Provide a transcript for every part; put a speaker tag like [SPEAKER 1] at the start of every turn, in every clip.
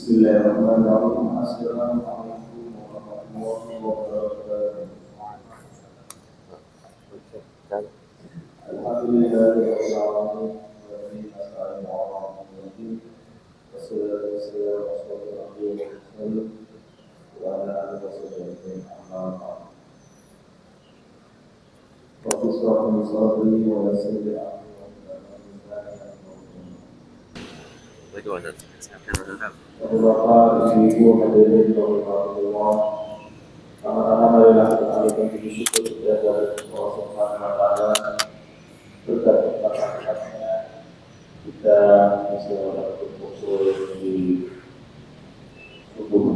[SPEAKER 1] Bismillahirrahmanirrahim. Assalamualaikum warahmatullahi wabarakatuh. Alhamdulillahirabbil alamin wa bihi nasta'inu 'ala umuri wassalatu wassalamu ala rasulillah wa ala alihi wasallam amma ba'd. Rabbi shrah li sadri wa yassir li amri wa hlul 'uqdatam Bapak, Ibu, hadirin Allah. Pertama-tama marilah kita alihkan puji syukur kepada Allah Subhanahu wa taala. Berkat rahmat-Nya kita bisa berkumpul di subuh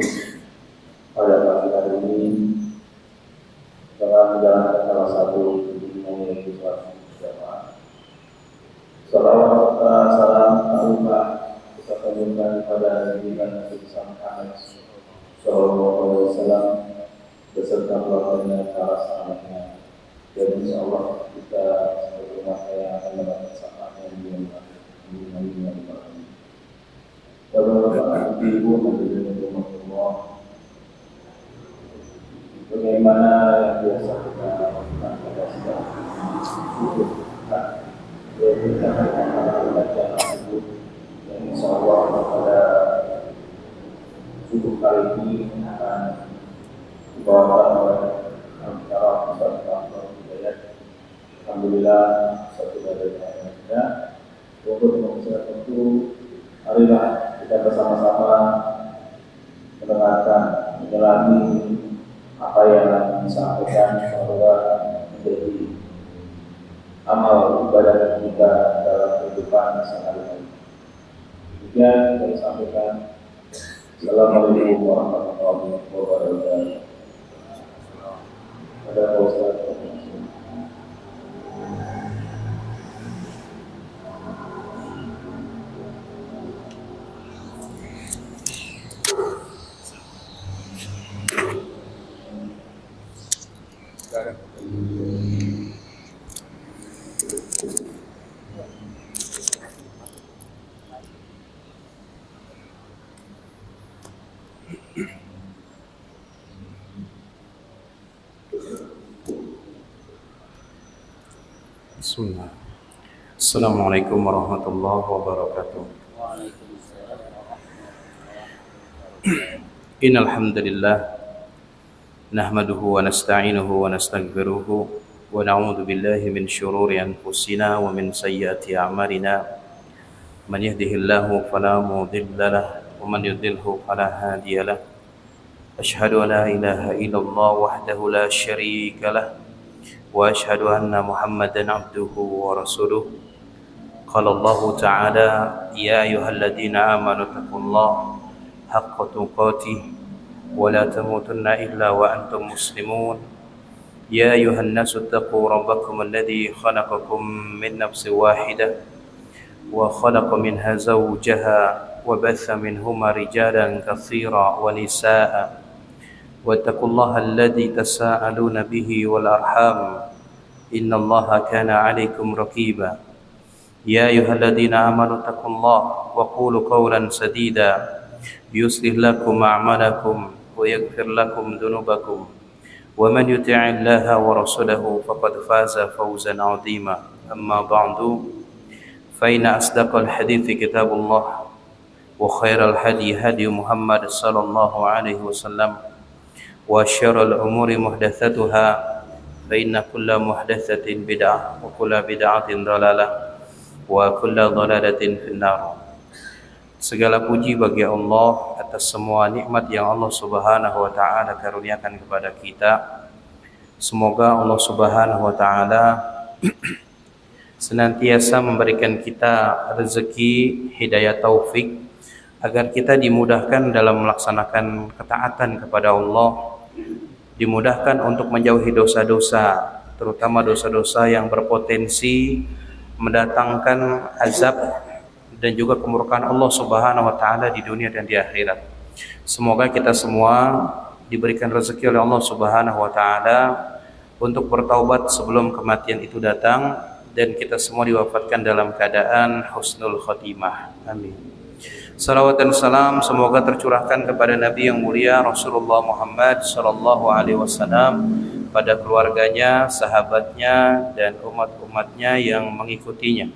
[SPEAKER 1] pada pagi hari ini dalam menjalankan salah satu tuntunan yaitu salat berjamaah. Salawat salam taala kita panjatkan pada Nabi Muhammad sallallahu alaihi wasallam beserta keluarganya, para sahabatnya, dan insyaallah kita sebagai umat yang akan mendapat syafaatnya di dunia ini. Bapak Ibu hadirin Allah, bagaimana yang biasa kita lakukan pada sidang subuh, yaitu kita akan membaca subuh. Insyaallah pada subuh kali ini akan dibawakan oleh Al-Fatihah Ustaz Hidayat. Alhamdulillah satu dari kita untuk mengucapkan tentu marilah kita bersama-sama mendengarkan, menjalani apa yang disampaikan bahwa menjadi amal ibadah kita dalam kehidupan sehari-hari. Demikian saya sampaikan. Assalamualaikum warahmatullahi wabarakatuh. Ada Pak Ustaz.
[SPEAKER 2] Bismillah. Assalamualaikum warahmatullahi wabarakatuh. Innal hamdalillah nahmaduhu wa nasta'inuhu wa nastaghfiruhu wa na'udzu billahi min shururi anfusina wa min sayyiati a'malina. Man yahdihillahu fala mudilla lahu wa man yudlilhu fala hadiya lahu. Asyhadu an la ilaha illallah wahdahu la syarika lahu wa asyhadu anna Muhammadan abduhu wa rasuluh. Qala Allah ta'ala ya ayyuhalladzina amanu taqullaha haqqa tuqatih wa la tamutunna illa wa antum muslimun. Ya ayyuhan nasu taqu rabbakum alladzi khalaqakum min nafsin wahidah wa khalaqa minha zawjaha wa batha minhuma rijalan katsiran wa nisaa'a. واتقوا الله الذي تساءلون به والأرحام إن الله كان عليكم رقيبا يا أيها الذين آمنوا اتقوا الله وقولوا قولا سديدا يصلح لكم أعمالكم ويغفر لكم ذنوبكم ومن يطع الله ورسوله فقد فاز فوزا عظيما أما بعد فإن أصدق الحديث كتاب الله وخير الهدي هدي محمد صلى الله عليه وسلم وشر الأمور محدثاتها فإن كل محدثة بدعة وكل بدعة ضلالة وكل ضلالة في النار. Segala puji bagi Allah atas semua nikmat yang Allah Subhanahu wa taala karuniakan kepada kita. Semoga Allah Subhanahu wa taala senantiasa memberikan kita rezeki, hidayah, taufik agar kita dimudahkan dalam melaksanakan ketaatan kepada Allah, dimudahkan untuk menjauhi dosa-dosa, terutama dosa-dosa yang berpotensi mendatangkan azab dan juga kemurkaan Allah Subhanahu wa taala di dunia dan di akhirat. Semoga kita semua diberikan rezeki oleh Allah Subhanahu wa taala untuk bertaubat sebelum kematian itu datang dan kita semua diwafatkan dalam keadaan husnul khotimah. Amin. Salawat dan salam semoga tercurahkan kepada Nabi yang mulia Rasulullah Muhammad sallallahu alaihi wasallam, pada keluarganya, sahabatnya, dan umat-umatnya yang mengikutinya.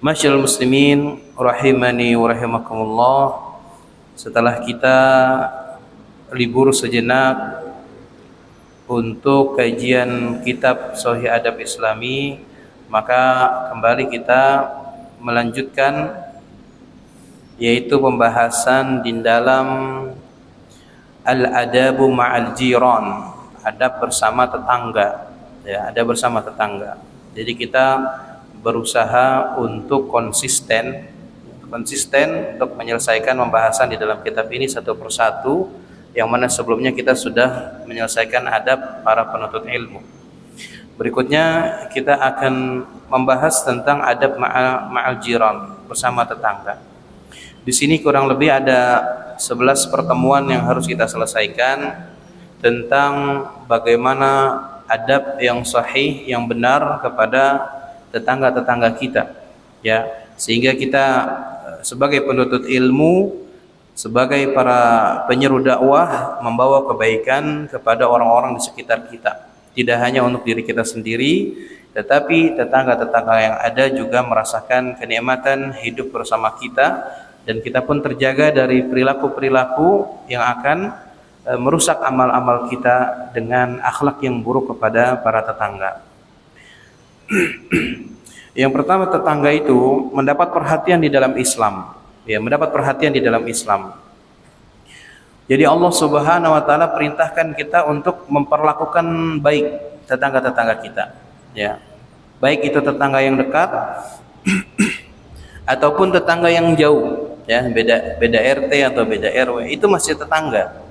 [SPEAKER 2] Masyaallah muslimin rahimani wa rahimakumullah. Setelah kita libur sejenak untuk kajian kitab Sahih Adab Islami, maka kembali kita melanjutkan yaitu pembahasan di dalam al-adabu ma'al jiran, adab bersama tetangga, ya, adab bersama tetangga. Jadi kita berusaha untuk konsisten untuk menyelesaikan pembahasan di dalam kitab ini satu persatu, yang mana sebelumnya kita sudah menyelesaikan adab para penuntut ilmu. Berikutnya kita akan membahas tentang adab ma'al jiran, bersama tetangga. Di sini kurang lebih ada 11 pertemuan yang harus kita selesaikan tentang bagaimana adab yang sahih, yang benar kepada tetangga-tetangga kita, ya, sehingga kita sebagai penuntut ilmu, sebagai para penyeru dakwah, membawa kebaikan kepada orang-orang di sekitar kita. Tidak hanya untuk diri kita sendiri, tetapi tetangga-tetangga yang ada juga merasakan kenikmatan hidup bersama kita, dan kita pun terjaga dari perilaku-perilaku yang akan merusak amal-amal kita dengan akhlak yang buruk kepada para tetangga. Yang pertama, tetangga itu mendapat perhatian di dalam Islam, ya, mendapat perhatian di dalam Islam. Jadi Allah Subhanahu wa taala perintahkan kita untuk memperlakukan baik tetangga-tetangga kita, ya. Baik itu tetangga yang dekat ataupun tetangga yang jauh, ya, beda RT atau beda RW, itu masih tetangga.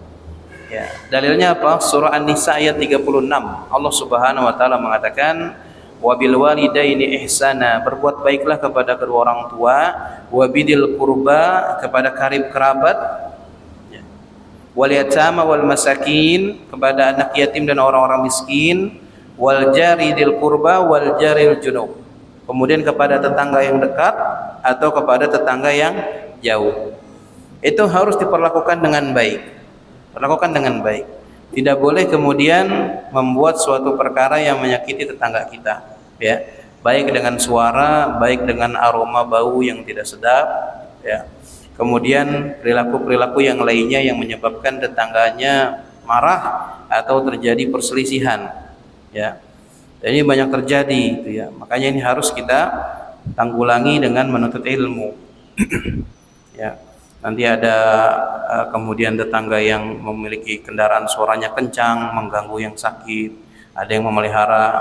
[SPEAKER 2] Ya, dalilnya apa? Surah An-Nisa ayat 36. Allah Subhanahu wa taala mengatakan, wabil walidaini ihsana, berbuat baiklah kepada kedua orang tua, wabidil qurba, kepada karib kerabat, wal yatama wal masakin, kepada anak yatim dan orang-orang miskin, wal jari dil qurba wal jaril junub, kemudian kepada tetangga yang dekat atau kepada tetangga yang jauh. Itu harus diperlakukan dengan baik. Perlakukan dengan baik. Tidak boleh kemudian membuat suatu perkara yang menyakiti tetangga kita, ya. Baik dengan suara, baik dengan aroma bau yang tidak sedap, ya. Kemudian perilaku-perilaku yang lainnya yang menyebabkan tetangganya marah atau terjadi perselisihan, ya. Dan ini banyak terjadi, gitu ya. Makanya ini harus kita tanggulangi dengan menuntut ilmu. Ya. Nanti ada kemudian tetangga yang memiliki kendaraan suaranya kencang, mengganggu yang sakit. Ada yang memelihara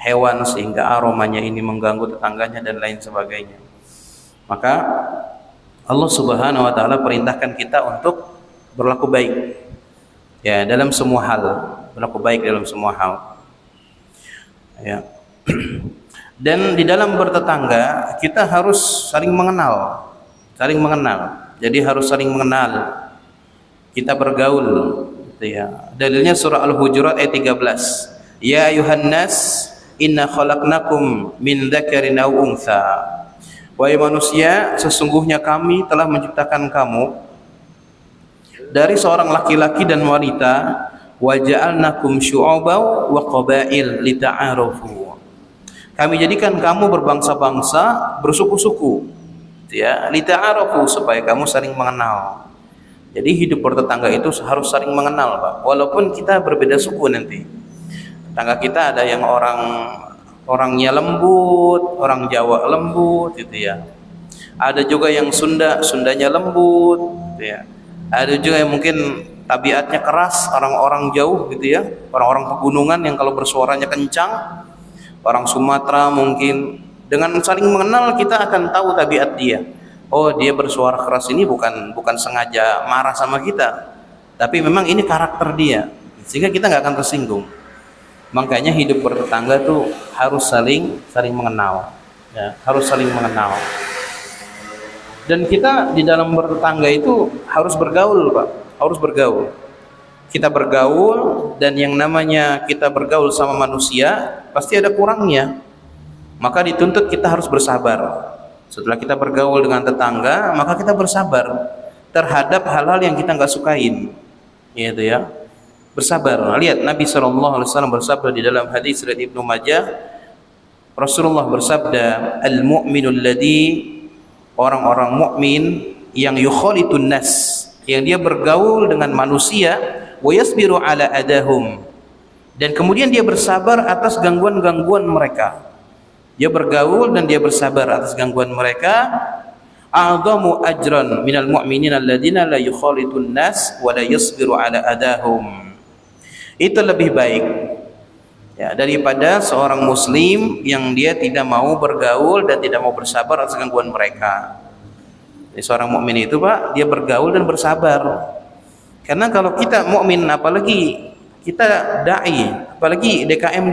[SPEAKER 2] hewan sehingga aromanya ini mengganggu tetangganya dan lain sebagainya. Maka Allah Subhanahu wa taala perintahkan kita untuk berlaku baik, ya, dalam semua hal, berlaku baik dalam semua hal, ya. Dan di dalam bertetangga kita harus saling mengenal, jadi harus saling mengenal, kita bergaul, gitu ya. Dalilnya surah Al-Hujurat ayat 13, ya ayuhan nas inna khalaqnakum min dzakarin aw untha, wahai manusia, sesungguhnya kami telah menciptakan kamu dari seorang laki-laki dan wanita, wa ja'alnakum syu'uban wa qabail lita'arafu, kami jadikan kamu berbangsa-bangsa, bersuku-suku, ya, lita'arafu, supaya kamu saling mengenal. Jadi hidup bertetangga itu harus saling mengenal, Pak. Walaupun kita berbeda suku nanti. Tetangga kita ada yang orangnya lembut, orang Jawa lembut, gitu ya. Ada juga yang Sundanya lembut, gitu ya. Ada juga yang mungkin tabiatnya keras, orang-orang jauh, gitu ya. Orang-orang pegunungan yang kalau bersuaranya kencang. Orang Sumatera mungkin. Dengan saling mengenal kita akan tahu tabiat dia. Oh, dia bersuara keras ini bukan sengaja marah sama kita, tapi memang ini karakter dia, sehingga kita nggak akan tersinggung. Makanya hidup bertetangga tuh harus saling mengenal, ya, harus saling mengenal. Dan kita di dalam bertetangga itu harus bergaul, Pak, harus bergaul. Kita bergaul, dan yang namanya kita bergaul sama manusia pasti ada kurangnya. Maka dituntut kita harus bersabar, Setelah kita bergaul dengan tetangga, maka kita bersabar terhadap hal-hal yang kita nggak sukain, gitu ya. Bersabar. Lihat Nabi SAW bersabda di dalam hadis riwayat Ibnu Majah, Rasulullah bersabda, al-mu'minul ladzi, orang-orang mukmin yang yukhalitun nas, yang dia bergaul dengan manusia, wa yasbiru ala adahum, dan kemudian dia bersabar atas gangguan-gangguan mereka. Dia bergaul dan dia bersabar atas gangguan mereka. A'zamu ajran minal mu'minina alladzina la yukhalitun nas wa la yasbiru ala adahum. Itu lebih baik ya daripada seorang muslim yang dia tidak mau bergaul dan tidak mau bersabar atas gangguan mereka. Jadi seorang mukmin itu, Pak, dia bergaul dan bersabar. Karena kalau kita mukmin, apalagi kita dai, apalagi DKM,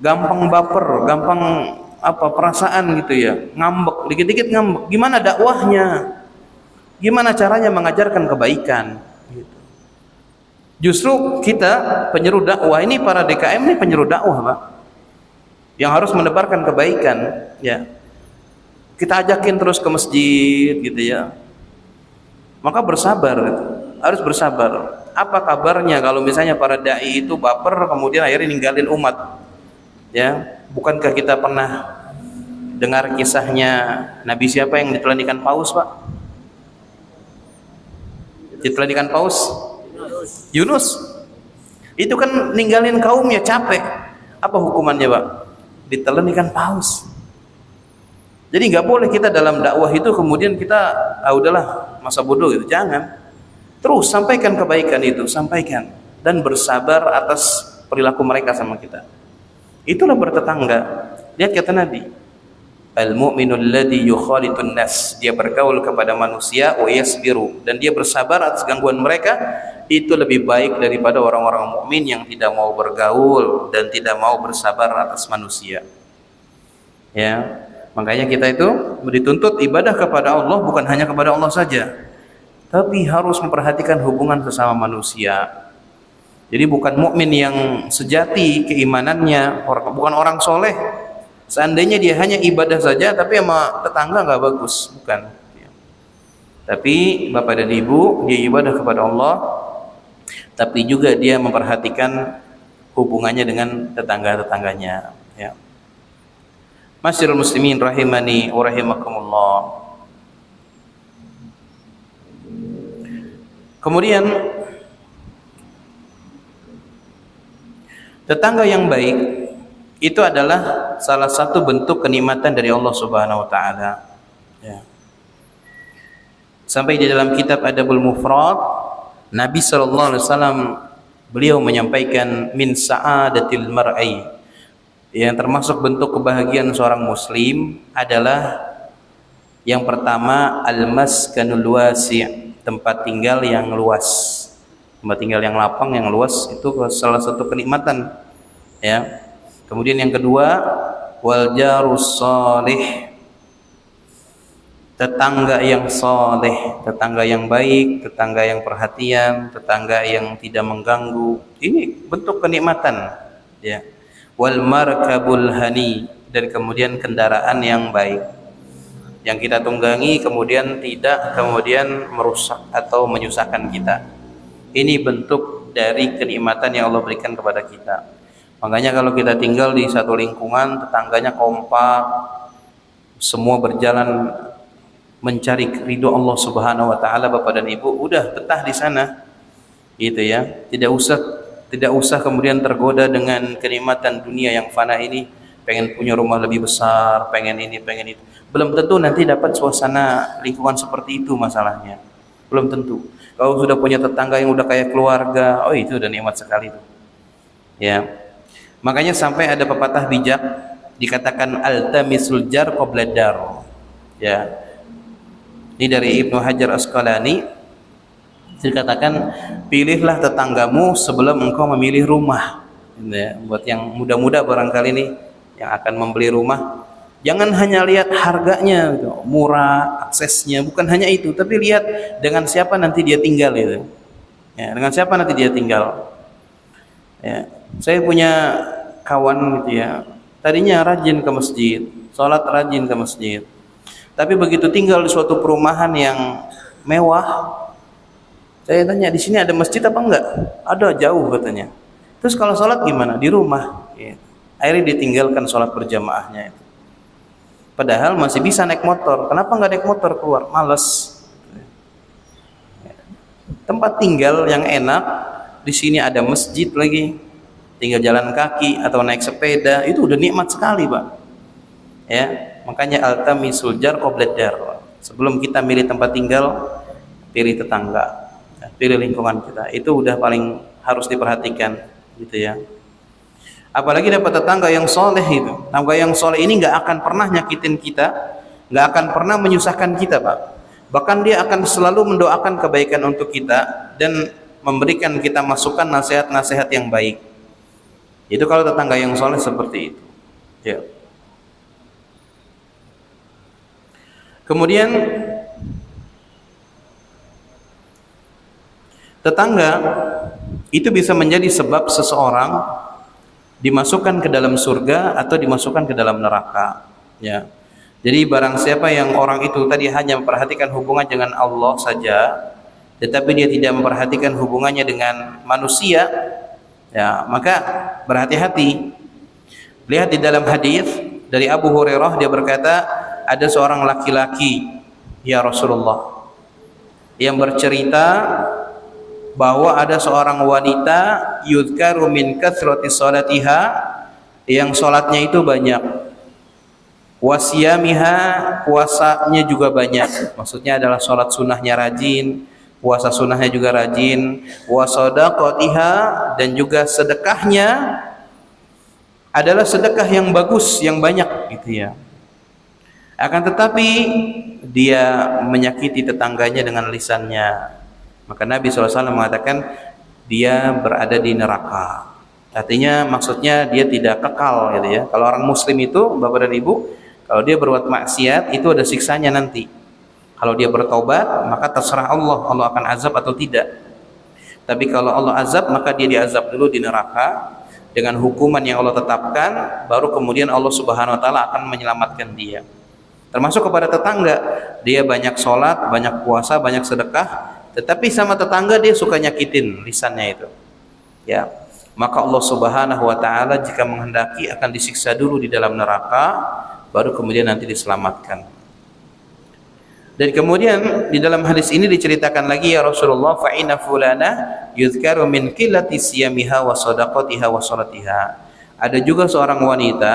[SPEAKER 2] gampang baper, gampang perasaan gitu ya, ngambek, dikit-dikit ngambek. Gimana dakwahnya? Gimana caranya mengajarkan kebaikan? Gitu. Justru kita penyeru dakwah ini, para DKM ini penyeru dakwah, Pak, yang harus menebarkan kebaikan. Ya, kita ajakin terus ke masjid, gitu ya. Maka bersabar, gitu. Harus bersabar. Apa kabarnya kalau misalnya para dai itu baper kemudian akhirnya ninggalin umat? Ya, bukankah kita pernah dengar kisahnya Nabi siapa yang ditelandikan paus, Pak? Ditelandikan paus? Yunus. Itu kan ninggalin kaumnya, capek. Apa hukumannya, Pak? Ditelandikan paus. Jadi nggak boleh kita dalam dakwah itu kemudian kita udahlah masa bodoh gitu, jangan. Terus sampaikan kebaikan itu, sampaikan dan bersabar atas perilaku mereka sama kita. Itulah bertetangga. Lihat kata Nabi, al-mu'minul ladzi yukhalitun nas, dia bergaul kepada manusia, wa yasbiru, dan dia bersabar atas gangguan mereka. Itu lebih baik daripada orang-orang mukmin yang tidak mau bergaul dan tidak mau bersabar atas manusia. Ya, makanya kita itu dituntut ibadah kepada Allah, bukan hanya kepada Allah saja, tapi harus memperhatikan hubungan sesama manusia. Jadi bukan mukmin yang sejati keimanannya, bukan orang soleh. Seandainya dia hanya ibadah saja, tapi sama tetangga nggak bagus, bukan. Tapi Bapak dan Ibu, dia ibadah kepada Allah, tapi juga dia memperhatikan hubungannya dengan tetangga-tetangganya. Ya. Masyiral muslimin rahimani wa rahimakumullah. Kemudian tetangga yang baik itu adalah salah satu bentuk kenikmatan dari Allah Subhanahu wa taala. Ya. Sampai di dalam kitab Adabul Mufrad, Nabi sallallahu alaihi wasallam beliau menyampaikan min sa'adatil mar'i, yang termasuk bentuk kebahagiaan seorang muslim adalah yang pertama al-maskanul wasi', tempat tinggal yang luas. Tempat tinggal yang lapang, yang luas, itu salah satu kenikmatan. Ya. Kemudian yang kedua, wal jarus salih, tetangga yang saleh, tetangga yang baik, tetangga yang perhatian, tetangga yang tidak mengganggu. Ini bentuk kenikmatan. Ya. Wal markabul hani, dan kemudian kendaraan yang baik, yang kita tunggangi kemudian tidak kemudian merusak atau menyusahkan kita. Ini bentuk dari kenikmatan yang Allah berikan kepada kita. Makanya kalau kita tinggal di satu lingkungan, tetangganya kompak, semua berjalan mencari ridho Allah Subhanahu wa taala, Bapak dan Ibu, udah betah di sana. Gitu ya. Tidak usah kemudian tergoda dengan kenikmatan dunia yang fana ini, pengen punya rumah lebih besar, pengen ini, pengen itu. Belum tentu nanti dapat suasana lingkungan seperti itu masalahnya. Belum tentu. Kalau sudah punya tetangga yang udah kayak keluarga, oh itu udah nikmat sekali itu. Ya. Makanya sampai ada pepatah bijak dikatakan altamisul jar qabla dar. Ya. Ini dari Ibnu Hajar Asqalani, dikatakan pilihlah tetanggamu sebelum engkau memilih rumah. Ya, buat yang muda-muda barangkali ini yang akan membeli rumah, jangan hanya lihat harganya, murah, aksesnya, bukan hanya itu, tapi lihat dengan siapa nanti dia tinggal itu. Ya, dengan siapa nanti dia tinggal. Ya, saya punya kawan gitu ya, tadinya rajin ke masjid, sholat rajin ke masjid. Tapi begitu tinggal di suatu perumahan yang mewah, saya tanya, di sini ada masjid apa enggak? Ada, jauh katanya. Terus kalau sholat gimana? Di rumah. Ya. Akhirnya ditinggalkan sholat berjamaahnya itu. Padahal masih bisa naik motor. Kenapa enggak naik motor keluar? Males. Tempat tinggal yang enak, di sini ada masjid lagi. Tinggal jalan kaki atau naik sepeda, itu udah nikmat sekali, Pak. Ya, makanya altamisul jar qoblad dar. Sebelum kita milih tempat tinggal, pilih tetangga. Pilih lingkungan kita, itu udah paling harus diperhatikan gitu ya. Apalagi dapat tetangga yang soleh itu. Tetangga yang soleh ini nggak akan pernah nyakitin kita, nggak akan pernah menyusahkan kita, Pak. Bahkan dia akan selalu mendoakan kebaikan untuk kita dan memberikan kita masukan nasihat-nasihat yang baik. Itu kalau tetangga yang soleh seperti itu. Ya. Kemudian tetangga itu bisa menjadi sebab seseorang dimasukkan ke dalam surga atau dimasukkan ke dalam neraka. Ya. Jadi barang siapa yang orang itu tadi hanya memperhatikan hubungan dengan Allah saja, tetapi dia tidak memperhatikan hubungannya dengan manusia, ya, maka berhati-hati. Lihat di dalam hadis dari Abu Hurairah, dia berkata, ada seorang laki-laki, ya Rasulullah, yang bercerita bahwa ada seorang wanita yudhkaru min kathrati salatiha, yang salatnya itu banyak, wasiyamiha, puasanya juga banyak, maksudnya adalah salat sunnahnya rajin, puasa sunnahnya juga rajin, wasadaqatiha, dan juga sedekahnya adalah sedekah yang bagus, yang banyak gitu ya. Akan tetapi dia menyakiti tetangganya dengan lisannya. Maka Nabi SAW mengatakan dia berada di neraka. Artinya maksudnya dia tidak kekal gitu ya. Kalau orang muslim itu, Bapak dan Ibu, kalau dia berbuat maksiat itu ada siksanya nanti. Kalau dia bertaubat, maka terserah Allah, Allah akan azab atau tidak. Tapi kalau Allah azab, maka dia diazab dulu di neraka dengan hukuman yang Allah tetapkan, baru kemudian Allah Subhanahu wa taala akan menyelamatkan dia. Termasuk kepada tetangga, dia banyak sholat, banyak puasa, banyak sedekah, tetapi sama tetangga dia suka nyakitin lisannya itu. Ya, maka Allah Subhanahu wa taala jika menghendaki akan disiksa dulu di dalam neraka, baru kemudian nanti diselamatkan. Dan kemudian di dalam hadis ini diceritakan lagi, ya Rasulullah, fa inna fulana yuzkaru min qillati siyamiha wa sadaqatiha wa salatiha. Ada juga seorang wanita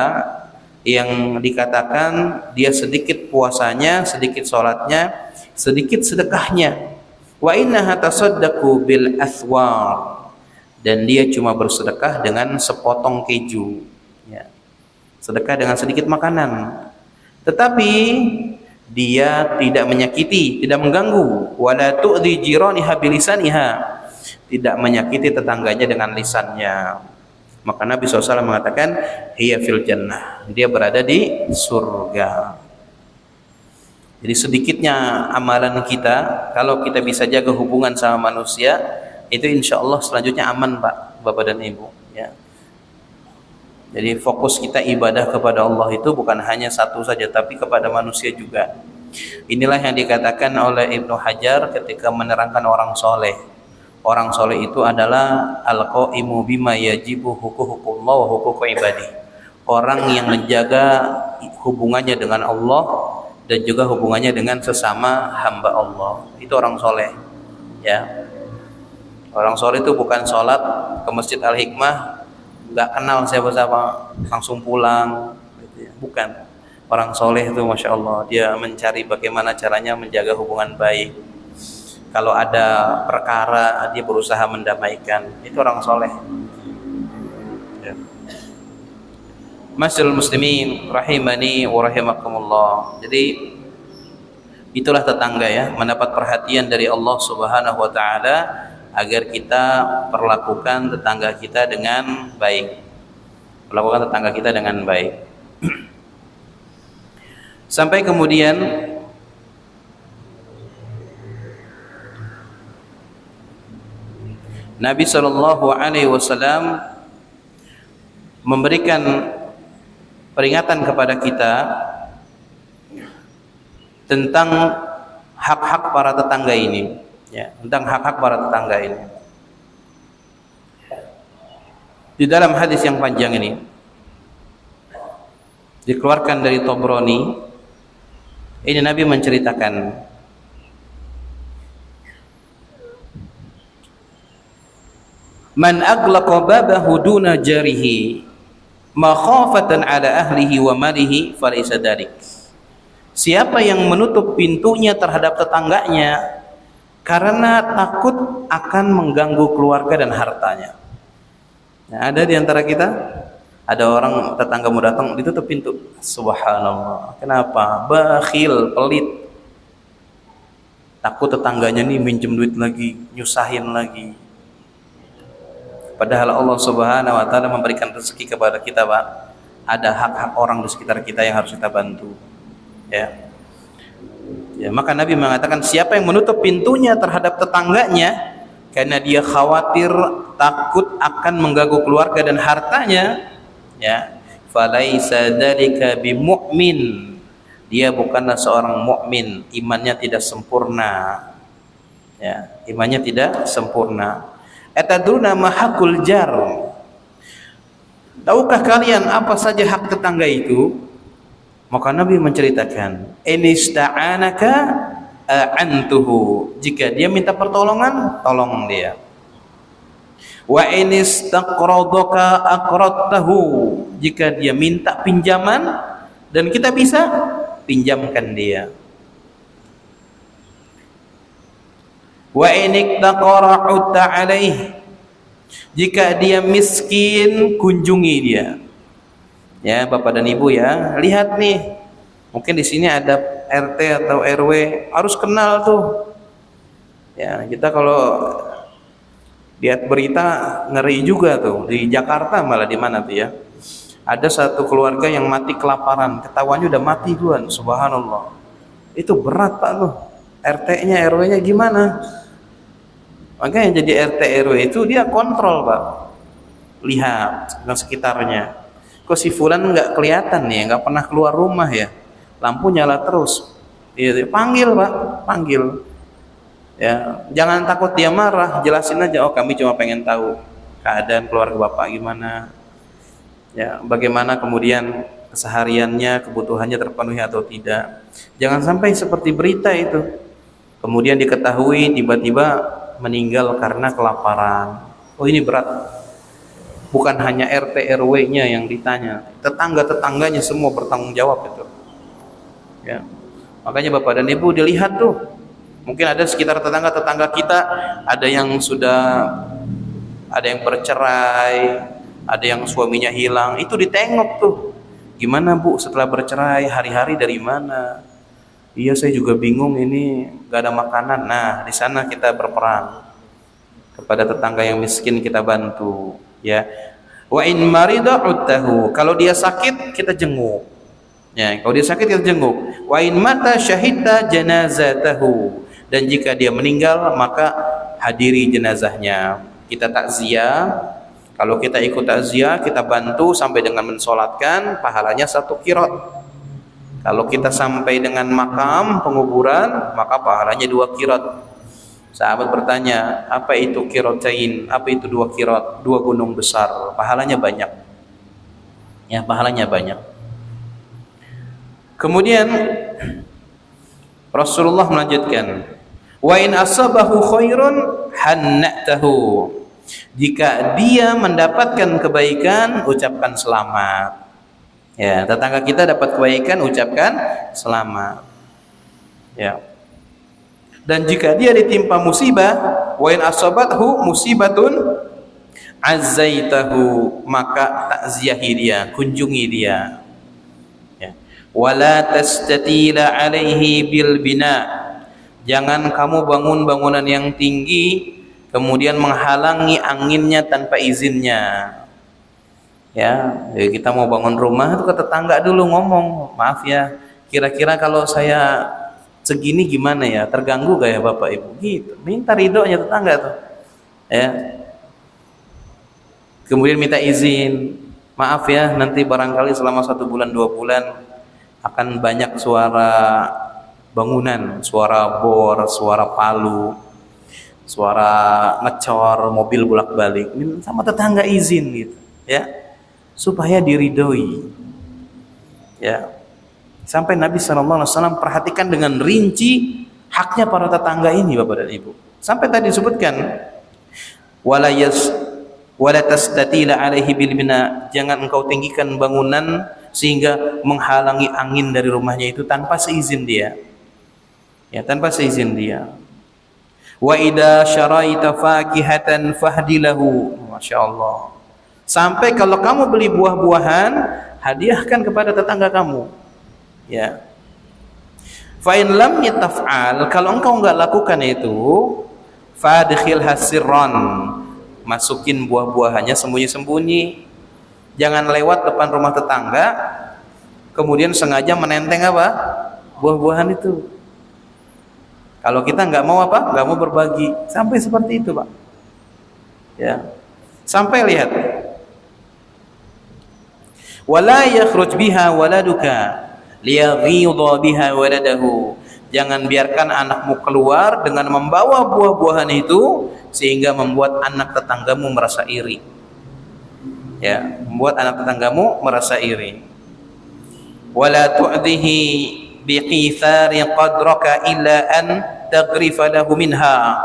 [SPEAKER 2] yang dikatakan dia sedikit puasanya, sedikit salatnya, sedikit sedekahnya. Wa innaha tasaddaqu bil athwar, dan dia cuma bersedekah dengan sepotong keju, ya. Sedekah dengan sedikit makanan. Tetapi dia tidak menyakiti, tidak mengganggu, wala tu'dhi jiraniha bilisaniha, tidak menyakiti tetangganya dengan lisannya. Maka Nabi SAW mengatakan hiya fil jannah, dia berada di surga. Jadi sedikitnya amalan kita, kalau kita bisa jaga hubungan sama manusia, itu insya Allah selanjutnya aman, Pak, Bapak dan Ibu, ya. Jadi fokus kita ibadah kepada Allah itu bukan hanya satu saja, tapi kepada manusia juga. Inilah yang dikatakan oleh Ibnu Hajar ketika menerangkan orang soleh. Orang soleh itu adalah al-qaimu bima yajibu huququllah wa huquq ibadi. Orang yang menjaga hubungannya dengan Allah dan juga hubungannya dengan sesama hamba Allah. Itu orang soleh, ya. Orang soleh itu bukan sholat ke Masjid Al-Hikmah nggak kenal siapa-siapa langsung pulang gitu ya. Bukan. Orang soleh itu Masya Allah, dia mencari bagaimana caranya menjaga hubungan baik. Kalau ada perkara dia berusaha mendamaikan. Itu orang soleh, ya. Masyaallah muslimin rahimani wa rahimakumullah. Jadi itulah tetangga, ya, mendapat perhatian dari Allah Subhanahu wa taala agar kita perlakukan tetangga kita dengan baik. Perlakukan tetangga kita dengan baik. Sampai kemudian Nabi SAW memberikan peringatan kepada kita tentang hak-hak para tetangga ini, ya, tentang hak-hak para tetangga ini. Di dalam hadis yang panjang ini dikeluarkan dari Tabrani, ini Nabi menceritakan man aghlaqa babahu duna jarihi makhafatan ala ahlihi wa malihi falaysa dzalik. Siapa yang menutup pintunya terhadap tetangganya karena takut akan mengganggu keluarga dan hartanya. Nah, ada di antara kita, ada orang tetanggamu datang ditutup pintu. Subhanallah. Kenapa? Bakhil, pelit. Takut tetangganya nih minjem duit lagi, nyusahin lagi. Padahal Allah Subhanahu wa taala memberikan rezeki kepada kita, Pak. Ada hak-hak orang di sekitar kita yang harus kita bantu. Ya. Ya, maka Nabi mengatakan siapa yang menutup pintunya terhadap tetangganya karena dia khawatir, takut akan mengganggu keluarga dan hartanya, ya, falaisa dzalika bimu'min. Dia bukanlah seorang mukmin, imannya tidak sempurna. Ya, imannya tidak sempurna. Atadruna ma haqqul jar? Tahukah kalian apa saja hak tetangga itu? Maka Nabi menceritakan, inista'anaka a'antuhu. Jika dia minta pertolongan, tolong dia. Wa inistaqradaka aqradtahu. Jika dia minta pinjaman dan kita bisa, pinjamkan dia. Wa iniktaqara'ta alaih. Jika dia miskin, kunjungi dia. Ya, Bapak dan Ibu ya, lihat nih. Mungkin di sini ada RT atau RW, harus kenal tuh. Ya, kita kalau lihat berita ngeri juga tuh. Di Jakarta malah di mana tuh ya? Ada satu keluarga yang mati kelaparan, ketahuannya udah mati duluan. Subhanallah. Itu berat, Pak loh. RT-nya, RW-nya gimana? Makanya jadi RT RW itu dia kontrol, Pak. Lihat dengan sekitarnya. Kok si fulan nggak kelihatan nih, nggak pernah keluar rumah ya, lampu nyala terus. Dia panggil, Pak, panggil. Ya, jangan takut dia marah, jelasin aja. Oh, kami cuma pengen tahu keadaan keluarga Bapak gimana. Ya, bagaimana kemudian kesehariannya, kebutuhannya terpenuhi atau tidak. Jangan sampai seperti berita itu. Kemudian diketahui tiba-tiba meninggal karena kelaparan. Oh, ini berat. Bukan hanya RT RW-nya yang ditanya, tetangga-tetangganya semua bertanggung jawab itu. Ya. Makanya Bapak dan Ibu dilihat tuh. Mungkin ada sekitar tetangga-tetangga kita, ada yang bercerai, ada yang suaminya hilang. Itu ditengok tuh. Gimana Bu setelah bercerai, hari-hari dari mana? Iya, saya juga bingung, ini gak ada makanan. Nah, di sana kita berperan. Kepada tetangga yang miskin kita bantu. Ya, wa in marida uttahu. Kalau dia sakit kita jenguk. Ya, kalau dia sakit kita jenguk. Wa in mata syahidta janazatahu. Dan jika dia meninggal maka hadiri jenazahnya. Kita takziah. Kalau kita ikut takziah, kita bantu sampai dengan mensolatkan, pahalanya 1 qiraat. Kalau kita sampai dengan makam penguburan, maka pahalanya 2 qiraat. Sahabat bertanya, apa itu qiraatain? Apa itu 2 qiraat? 2 gunung besar. Pahalanya banyak. Ya, pahalanya banyak. Kemudian Rasulullah melanjutkan, wa in asabahu khairun hannatahu. Jika dia mendapatkan kebaikan, ucapkan selamat. Ya, tetangga kita dapat kebaikan, ucapkan selamat. Ya. Dan jika dia ditimpa musibah, wa in asabathu musibatun azzaitahu, maka takziahi dia, kunjungi dia. Ya. Wala tastatila alaihi bil bina. Jangan kamu bangun bangunan yang tinggi kemudian menghalangi anginnya tanpa izinnya. Ya, jadi kita mau bangun rumah itu ke tetangga dulu ngomong, maaf ya, kira-kira kalau saya segini gimana ya, terganggu gak ya Bapak Ibu, gitu. Minta ridhonya tetangga tuh, ya. Kemudian minta izin, Maaf ya, nanti barangkali selama 1 bulan 2 bulan akan banyak suara bangunan, suara bor, suara palu, suara ngecor mobil bolak-balik. Ini sama tetangga izin gitu, ya, supaya diridhoi. Ya, sampai Nabi SAW perhatikan dengan rinci haknya para tetangga ini, Bapak dan Ibu. Sampai tadi disebutkan wala tastatila alaihi bil bina, jangan engkau tinggikan bangunan sehingga menghalangi angin dari rumahnya itu tanpa seizin dia. Ya, tanpa seizin dia. Wa idza syaraita fakihatan fahdilahu. Masyaallah. Sampai kalau kamu beli buah-buahan, hadiahkan kepada tetangga kamu. Ya. Fa in lam yataf'al, kalau engkau enggak lakukan itu, fadkhil hasirran, masukin buah-buahannya sembunyi-sembunyi. Jangan lewat depan rumah tetangga kemudian sengaja menenteng apa? Buah-buahan itu. Kalau kita nggak mau apa? Nggak mau berbagi. Sampai seperti itu, Pak. Ya. Sampai lihat. Wala yakhruj biha waladuka liyaghidha biha waladahu. Jangan biarkan anakmu keluar dengan membawa buah-buahan itu sehingga membuat anak tetanggamu merasa iri. Ya, membuat anak tetanggamu merasa iri. Wala tu'dhihi biqithari qadraka illa an taghrifa lahu minha.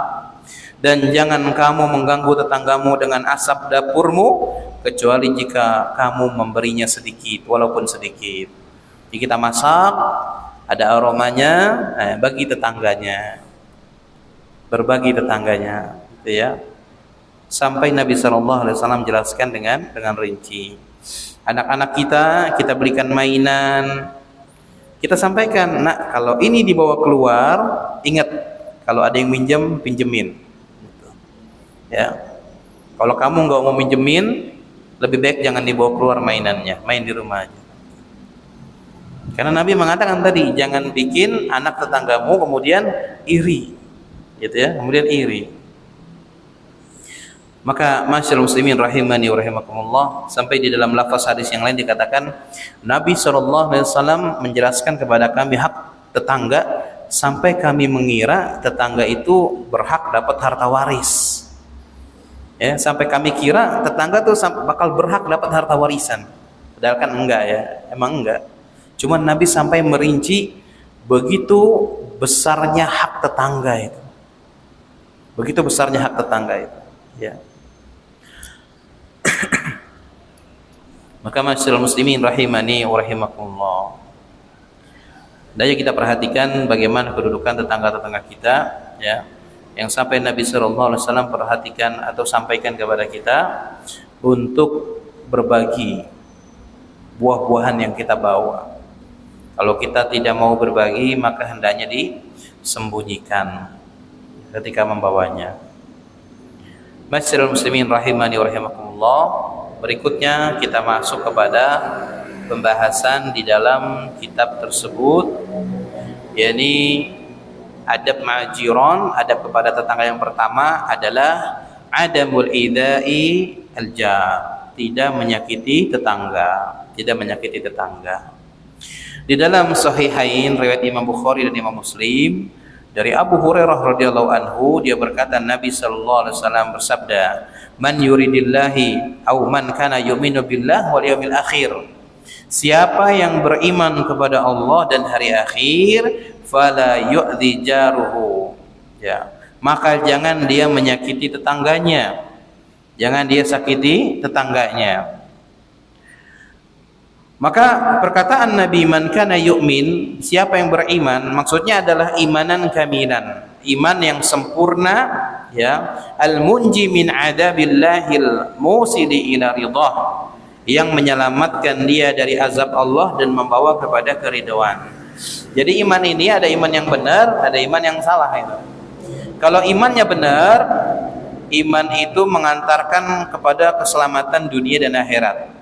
[SPEAKER 2] Dan jangan kamu mengganggu tetanggamu dengan asap dapurmu kecuali jika kamu memberinya sedikit, walaupun sedikit. Jadi kita masak, ada aromanya, bagi tetangganya, berbagi tetangganya, gitu ya. Sampai Nabi SAW jelaskan dengan rinci. Anak-anak kita berikan mainan, kita sampaikan, nak, kalau ini dibawa keluar, ingat kalau ada yang minjem, pinjemin. Gitu. Ya, kalau kamu nggak mau minjemin, lebih baik jangan dibawa keluar mainannya, main di rumah aja. Karena Nabi mengatakan tadi, jangan bikin anak tetanggamu kemudian iri, gitu ya, kemudian iri. Maka masyaallah muslimin rahimani wa rahimakumullah, sampai di dalam lafaz hadis yang lain dikatakan Nabi SAW menjelaskan kepada kami hak tetangga sampai kami mengira tetangga itu berhak dapat harta waris. Ya, sampai kami kira tetangga tuh bakal berhak dapat harta warisan. Padahal kan enggak ya, emang enggak. Cuma Nabi sampai merinci begitu besarnya hak tetangga itu. Begitu besarnya hak tetangga itu, ya. Maka masyaallah muslimin rahimani wa rahimakumullah, daya kita perhatikan bagaimana kedudukan tetangga-tetangga kita, ya, yang sampai Nabi SAW perhatikan atau sampaikan kepada kita untuk berbagi buah-buahan yang kita bawa. Kalau kita tidak mau berbagi, maka hendaknya disembunyikan ketika membawanya. Masyaallah muslimin rahimani wa rahimakumullah, berikutnya kita masuk kepada pembahasan di dalam kitab tersebut, yakni adab ma'jiran. Adab kepada tetangga yang pertama adalah adamul idai al-jar, tidak menyakiti tetangga, tidak menyakiti tetangga. Di dalam Sahihain riwayat Imam Bukhari dan Imam Muslim dari Abu Hurairah radhiyallahu anhu, dia berkata Nabi sallallahu alaihi wasallam bersabda, "Man yuridillahi aw man kana yu'minu billah wal yawmil akhir." Siapa yang beriman kepada Allah dan hari akhir, fala yu'dhi jaruhu. Ya, maka jangan dia menyakiti tetangganya. Jangan dia sakiti tetangganya. Maka perkataan Nabi man kana yu'min, siapa yang beriman, maksudnya adalah imanan kamilan, iman yang sempurna, ya, al-munji min adabillahil musili ila ridhah, yang menyelamatkan dia dari azab Allah dan membawa kepada keridhaan. Jadi iman ini ada iman yang benar, ada iman yang salah itu. Kalau imannya benar, iman itu mengantarkan kepada keselamatan dunia dan akhirat.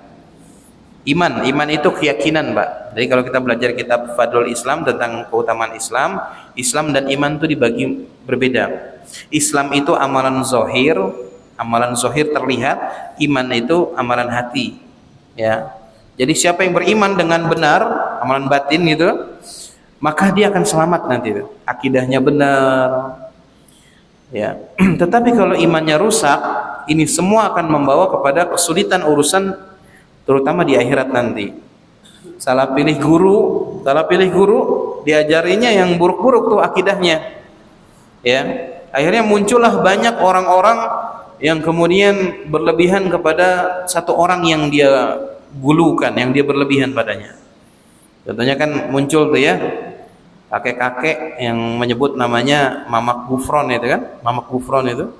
[SPEAKER 2] Iman itu keyakinan, Pak. Jadi kalau kita belajar kitab Fadlul Islam tentang keutamaan Islam, Islam dan iman itu dibagi berbeda. Islam itu amalan zahir terlihat, iman itu amalan hati. Ya. Jadi siapa yang beriman dengan benar, amalan batin gitu, maka dia akan selamat nanti itu. Akidahnya benar. Ya. Tetapi kalau imannya rusak, ini semua akan membawa kepada kesulitan urusan terutama di akhirat nanti. Salah pilih guru, diajarinya yang buruk-buruk tuh akidahnya. Ya. Akhirnya muncullah banyak orang-orang yang kemudian berlebihan kepada satu orang yang dia gulukan, yang dia berlebihan padanya. Contohnya kan muncul tuh ya, kakek-kakek yang menyebut namanya Mamak Gufron itu kan, Mamak Gufron itu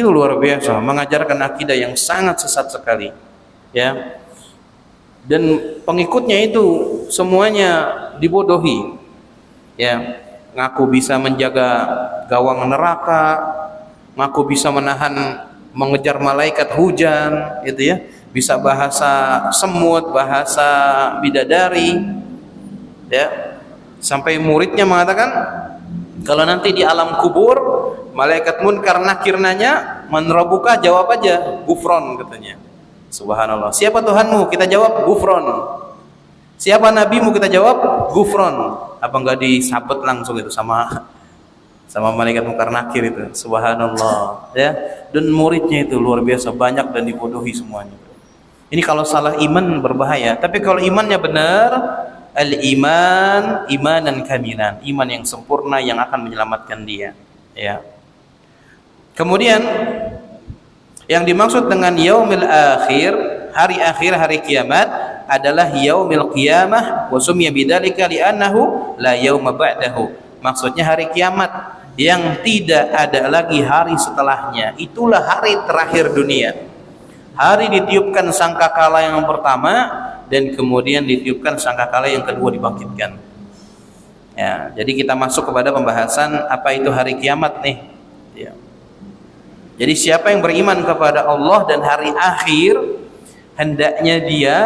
[SPEAKER 2] luar biasa, mengajarkan akidah yang sangat sesat sekali, ya. Dan pengikutnya itu semuanya dibodohi, ya. Ngaku bisa menjaga gawang neraka, ngaku bisa mengejar malaikat hujan, gitu ya. Bisa bahasa semut, bahasa bidadari, ya. Sampai muridnya mengatakan kalau nanti di alam kubur malaikat munkar nakir nanya, man rabbuka, jawab aja Gufron katanya. Subhanallah. Siapa Tuhanmu? Kita jawab Gufron. Siapa nabimu? Kita jawab Gufron. Apa enggak disabet langsung itu sama malaikat munkar nakir itu. Subhanallah, ya. Dan muridnya itu luar biasa banyak dan dibodohi semuanya. Ini kalau salah iman berbahaya. Tapi kalau imannya benar, al-iman imanan kamilan, iman yang sempurna yang akan menyelamatkan dia, ya. Kemudian yang dimaksud dengan yaumil akhir, hari akhir, hari kiamat adalah yaumil qiyamah wa summiya bidzalika li'annahu la yauma ba'dahu. Maksudnya hari kiamat yang tidak ada lagi hari setelahnya. Itulah hari terakhir dunia. Hari ditiupkan sangkakala yang pertama dan kemudian ditiupkan sangkakala yang kedua dibangkitkan. Ya, jadi kita masuk kepada pembahasan apa itu hari kiamat nih. Ya. Jadi siapa yang beriman kepada Allah dan hari akhir, hendaknya dia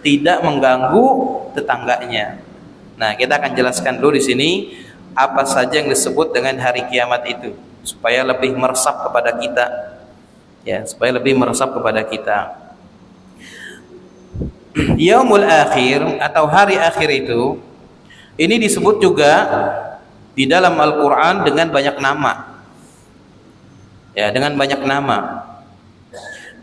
[SPEAKER 2] tidak mengganggu tetangganya. Nah, kita akan jelaskan dulu di sini apa saja yang disebut dengan hari kiamat itu supaya lebih meresap kepada kita. Ya, supaya lebih meresap kepada kita. Yaumul akhir atau hari akhir itu ini disebut juga di dalam Al-Qur'an dengan banyak nama. Ya, dengan banyak nama.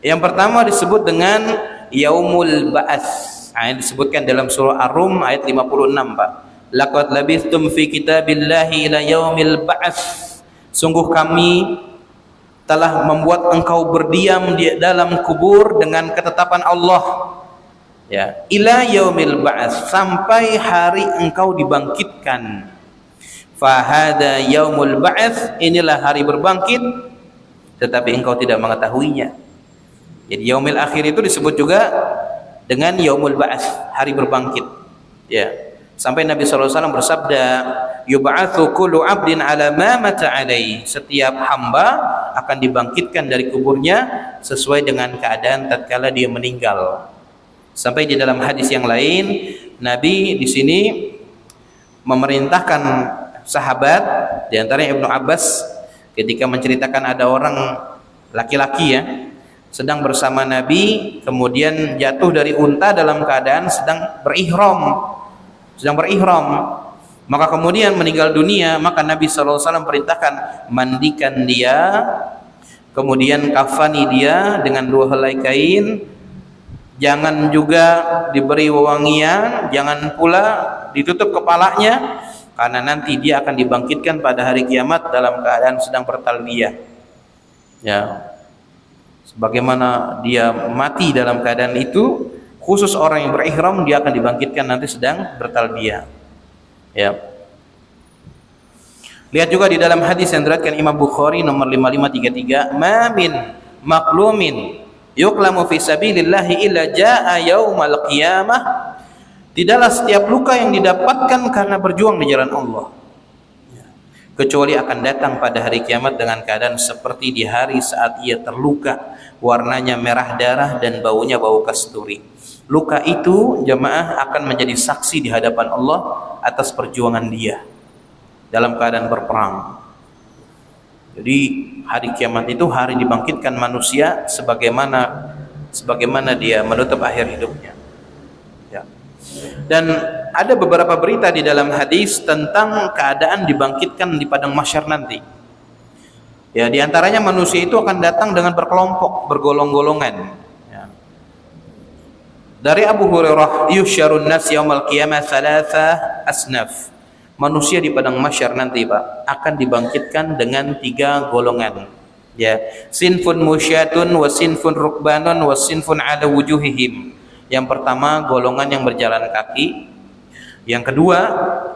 [SPEAKER 2] Yang pertama disebut dengan Yaumul Ba'ats. Yang disebutkan dalam surah Ar-Rum ayat 56, Pak. Laqad labithtum fi kitabillahi ila yaumil ba'ats. Sungguh kami telah membuat engkau berdiam di dalam kubur dengan ketetapan Allah. Ya, ila yaumil ba'ats, sampai hari engkau dibangkitkan. Fa hada yaumul ba'ats, inilah hari berbangkit, tetapi engkau tidak mengetahuinya. Jadi yaumil akhir itu disebut juga dengan yaumul ba'ats, hari berbangkit. Ya. Sampai Nabi SAW bersabda, yub'atsu kullu 'abdin 'ala ma mata 'alaihi. Setiap hamba akan dibangkitkan dari kuburnya sesuai dengan keadaan tatkala dia meninggal. Sampai di dalam hadis yang lain, Nabi di sini memerintahkan sahabat, di antaranya Ibnu Abbas, ketika menceritakan ada orang laki-laki ya, sedang bersama Nabi, kemudian jatuh dari unta dalam keadaan sedang berihram, maka kemudian meninggal dunia. Maka Nabi SAW perintahkan mandikan dia, kemudian kafani dia dengan 2 helai kain, jangan juga diberi wewangian, jangan pula ditutup kepalanya, karena nanti dia akan dibangkitkan pada hari kiamat dalam keadaan sedang bertalbiyah. Ya, sebagaimana dia mati dalam keadaan itu, khusus orang yang berihram dia akan dibangkitkan nanti sedang bertalbiyah. Ya. Lihat juga di dalam hadis yang diriwayatkan Imam Bukhari nomor 5533, "Ma min maqlumin yuqlamu fi sabilillahi illa jaa yaumal qiyamah." Tidaklah setiap luka yang didapatkan karena berjuang di jalan Allah, kecuali akan datang pada hari kiamat dengan keadaan seperti di hari saat ia terluka, warnanya merah darah dan baunya bau kasturi. Luka itu jamaah akan menjadi saksi di hadapan Allah atas perjuangan dia dalam keadaan berperang. Jadi hari kiamat itu hari dibangkitkan manusia sebagaimana sebagaimana dia menutup akhir hidupnya. Ya. Dan ada beberapa berita di dalam hadis tentang keadaan dibangkitkan di padang mahsyar nanti. Ya, di antaranya manusia itu akan datang dengan berkelompok, bergolong-golongan. Ya. Dari Abu Hurairah, yusyarun nas yaumal qiyamah thalatha asnaf. Manusia di padang mahsyar nanti, Pak, akan dibangkitkan dengan 3 golongan. Ya, sinfun musyatun wa sinfun rukbanun wa sinfun ala wujuhihim. Yang pertama golongan yang berjalan kaki. Yang kedua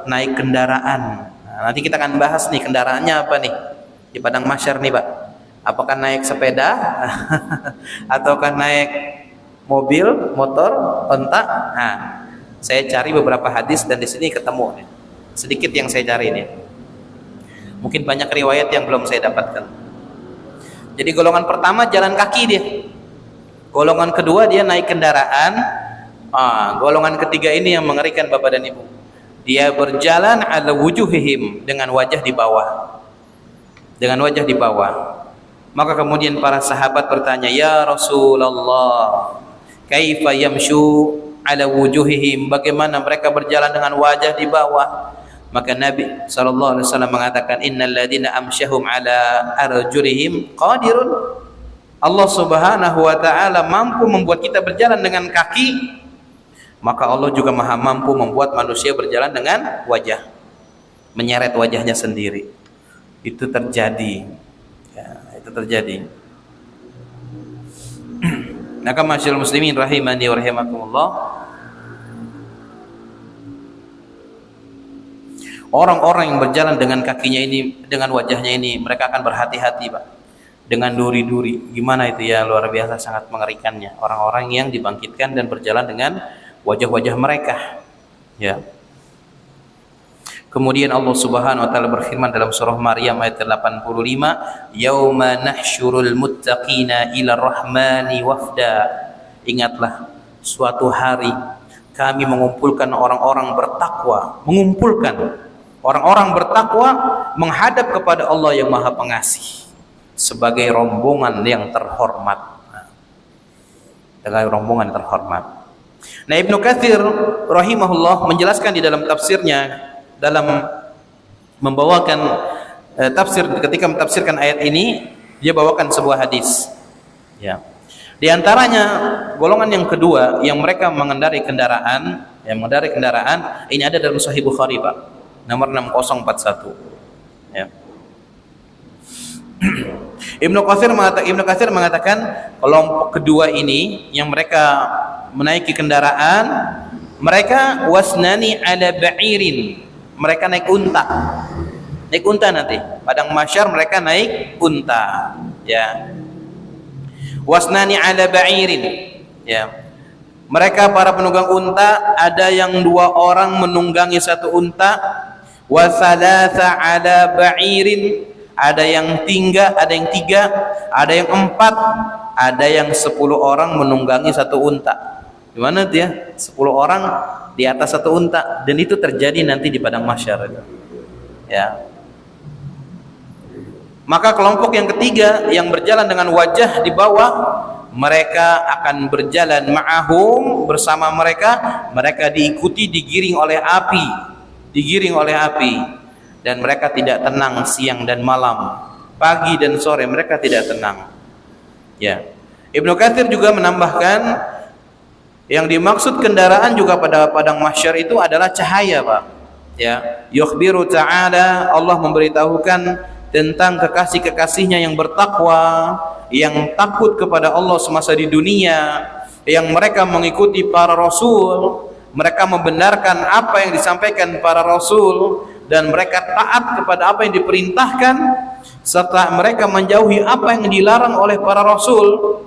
[SPEAKER 2] naik kendaraan. Nah, nanti kita akan bahas nih kendaraannya apa nih di padang mahsyar nih, Pak. Apakah naik sepeda ataukah naik mobil, motor, onta? Nah, saya cari beberapa hadis dan di sini ketemu nih. Sedikit yang saya cari ini. Mungkin banyak riwayat yang belum saya dapatkan. Jadi golongan pertama jalan kaki dia. Golongan kedua dia naik kendaraan. Golongan ketiga ini yang mengerikan Bapak dan Ibu. Dia berjalan ala wujuhihim, dengan wajah di bawah. Dengan wajah di bawah. Maka kemudian para sahabat bertanya, "Ya Rasulullah, kaifa yamshu ala wujuhihim?" Bagaimana mereka berjalan dengan wajah di bawah? Maka Nabi SAW mengatakan, innal ladina amsyahum ala arjulihim qadirun. Allah Subhanahu wa ta'ala mampu membuat kita berjalan dengan kaki, maka Allah juga maha mampu membuat manusia berjalan dengan wajah, menyeret wajahnya sendiri. Itu terjadi ya, itu terjadi. Maka masyaallah muslimin rahimani wa rahimakumullah, orang-orang yang berjalan dengan kakinya ini, dengan wajahnya ini, mereka akan berhati-hati, Pak, dengan duri-duri. Gimana itu ya, luar biasa, sangat mengerikannya orang-orang yang dibangkitkan dan berjalan dengan wajah-wajah mereka. Ya. Kemudian Allah Subhanahu wa taala berfirman dalam surah Maryam ayat 85, "Yauma nahsyurul muttaqina ila rahmani wafda." Ingatlah, suatu hari kami mengumpulkan orang-orang bertakwa, menghadap kepada Allah yang Maha Pengasih sebagai rombongan yang terhormat. Dengan rombongan terhormat. Nah, Ibnu Katsir rahimahullah menjelaskan di dalam tafsirnya, dalam membawakan tafsir, ketika mentafsirkan ayat ini, dia bawakan sebuah hadis. Ya. Di antaranya golongan yang kedua yang mereka mengendarai kendaraan, ini ada dalam Sahih Bukhari, Pak. Nomor 6041. Ya. Ibnu Katsir mengatakan kelompok kedua ini yang mereka menaiki kendaraan, mereka wasnani ala ba'irin, mereka naik unta. Naik unta nanti. Padang mahsyar mereka naik unta, ya. Wasnani ala ba'irin, ya. Mereka para penunggang unta, ada yang 2 orang menunggangi satu unta, wa thalatha ala ba'irin, ada yang 3, ada yang 3, ada yang 4, ada yang 10 orang menunggangi satu unta. Gimana dia? 10 orang di atas satu unta, dan itu terjadi nanti di padang mahsyar. Ya. Maka kelompok yang ketiga yang berjalan dengan wajah di bawah, mereka akan berjalan ma'ahum, bersama mereka, mereka diikuti, digiring oleh api, dan mereka tidak tenang siang dan malam, pagi dan sore mereka tidak tenang. Ya. Ibnu Katsir juga menambahkan, yang dimaksud kendaraan juga pada padang mahsyar itu adalah cahaya, Pak. Ya, yukhbiru ta'ala, Allah memberitahukan tentang kekasih-kekasihnya yang bertakwa, yang takut kepada Allah semasa di dunia, yang mereka mengikuti para rasul, mereka membenarkan apa yang disampaikan para rasul, dan mereka taat kepada apa yang diperintahkan, serta mereka menjauhi apa yang dilarang oleh para rasul.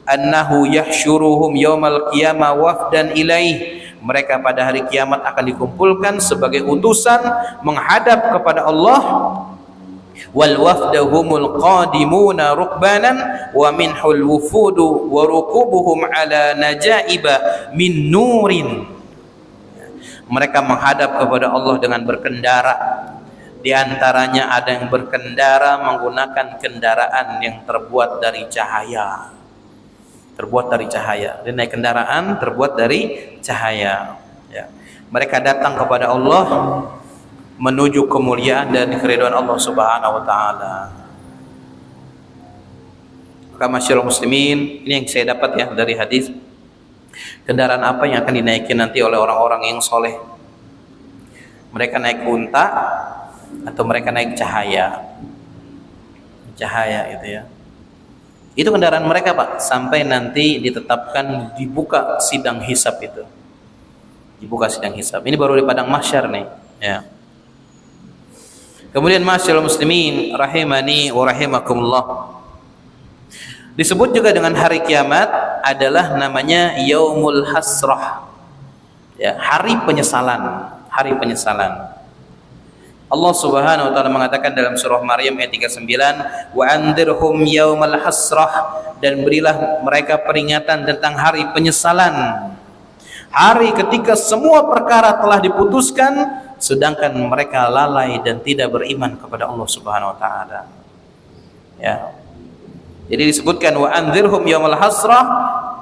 [SPEAKER 2] Annahu yahsyuruhum yaumal qiyamah wafdan ilaih, mereka pada hari kiamat akan dikumpulkan sebagai utusan menghadap kepada Allah. Wal wafdahumul qadimuna rukbanan wa minhul wufudu wa rukubuhum ala najaiba min nurin. Mereka menghadap kepada Allah dengan berkendara. Di antaranya ada yang berkendara menggunakan kendaraan yang terbuat dari cahaya. terbuat dari cahaya. Dia naik kendaraan terbuat dari cahaya. Ya. Mereka datang kepada Allah menuju kemuliaan dan keridhaan Allah Subhanahu wa taala. Maka masyaallah muslimin, ini yang saya dapat ya dari hadis. Kendaraan apa yang akan dinaiki nanti oleh orang-orang yang soleh? Mereka naik unta atau mereka naik cahaya? Cahaya itu ya. Itu kendaraan mereka Pak, sampai nanti ditetapkan dibuka sidang hisab itu. Dibuka sidang hisab. Ini baru di padang mahsyar nih, ya. Kemudian masyaallah muslimin rahimani wa rahimakumullah. Disebut juga dengan hari kiamat adalah namanya yaumul hasrah. Ya, hari penyesalan, hari penyesalan. Allah Subhanahu wa taala mengatakan dalam surah Maryam ayat 39, "Wa andirhum yaumal hasrah," dan berilah mereka peringatan tentang hari penyesalan. Hari ketika semua perkara telah diputuskan sedangkan mereka lalai dan tidak beriman kepada Allah Subhanahu wa taala. Ya. Jadi disebutkan wa andirhum yaumal hasrah,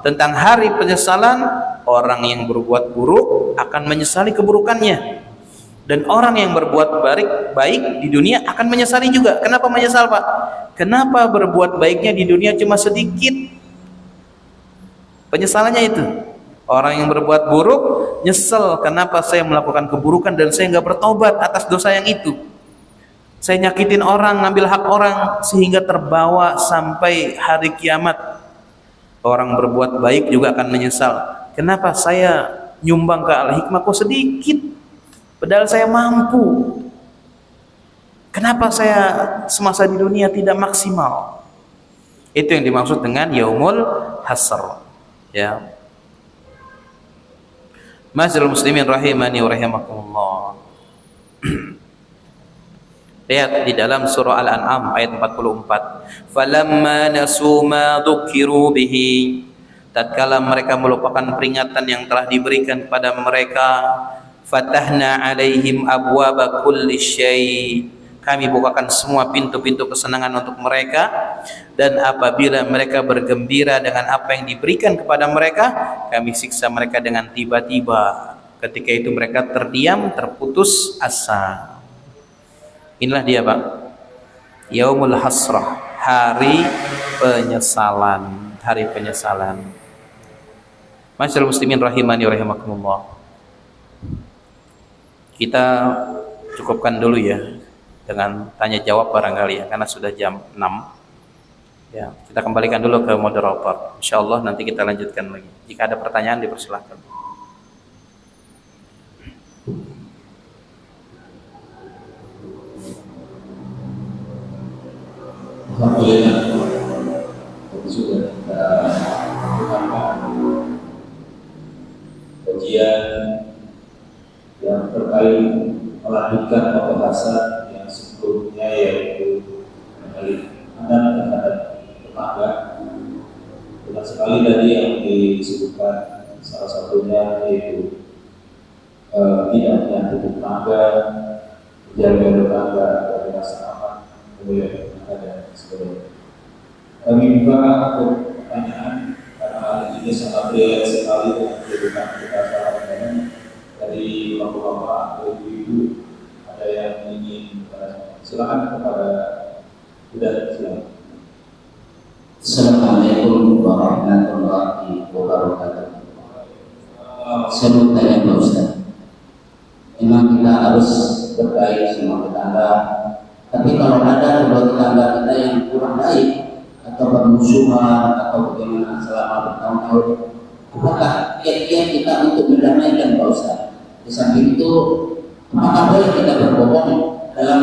[SPEAKER 2] tentang hari penyesalan. Orang yang berbuat buruk akan menyesali keburukannya. Dan orang yang berbuat baik di dunia akan menyesali juga. Kenapa menyesal Pak? Kenapa berbuat baiknya di dunia cuma sedikit? Penyesalannya itu. Orang yang berbuat buruk nyesel, kenapa saya melakukan keburukan dan saya nggak bertobat atas dosa yang itu. Saya nyakitin orang, ngambil hak orang sehingga terbawa sampai hari kiamat. Orang berbuat baik juga akan menyesal. Kenapa saya nyumbang ke Al-Hikmah kok sedikit? Padahal saya mampu. Kenapa saya semasa di dunia tidak maksimal? Itu yang dimaksud dengan yaumul hasr. Ya. Masyaallah muslimin rahimani wa rahimakumullah. Lihat di dalam surah Al-An'am ayat 44. Falamma nasu ma dzukiru bihi, tatkala mereka melupakan peringatan yang telah diberikan kepada mereka, fatahna alaihim abwaba kulli syai, kami bukakan semua pintu-pintu kesenangan untuk mereka, dan apabila mereka bergembira dengan apa yang diberikan kepada mereka, kami siksa mereka dengan tiba-tiba. Ketika itu mereka terdiam, terputus asa. Inilah dia Pak, yaumul hasrah, hari penyesalan, hari penyesalan. Masyaallah muslimin rahimani wa rahimakumullah. Kita cukupkan dulu ya dengan tanya jawab barangkali ya, karena sudah jam 6. Ya, kita kembalikan dulu ke moderator. Insyaallah nanti kita lanjutkan lagi. Jika ada pertanyaan dipersilakan.
[SPEAKER 1] Alhamdulillah sudah kita kajian yang terkait melanjutkan pembahasan yang sebelumnya, yaitu mengenai adat terhadap tetangga. Banyak sekali tadi yang disebutkan, salah satunya yaitu tidak menyakiti tetangga, menjaga tetangga dari rasa aman, kemudian dan sebagainya. Kami buka untuk pertanyaan karena hal ini sangat relate sekali dengan kehidupan kita sehari-hari. Dari bapak-bapak atau ibu-ibu ada yang ingin silakan kepada Buddha, silakan.
[SPEAKER 3] Assalamualaikum warahmatullahi wabarakatuh. Saya mau tanya Pak Ustaz, memang kita harus berbaik sama tetangga. Tapi kalau ada kedua tetangga kita yang kurang baik atau bermusuhan atau bagaimana selama bertahun-tahun, apakah kiat-kiat kita untuk mendamaikan Pak Ustaz? Di samping itu, apakah boleh kita berbohong dalam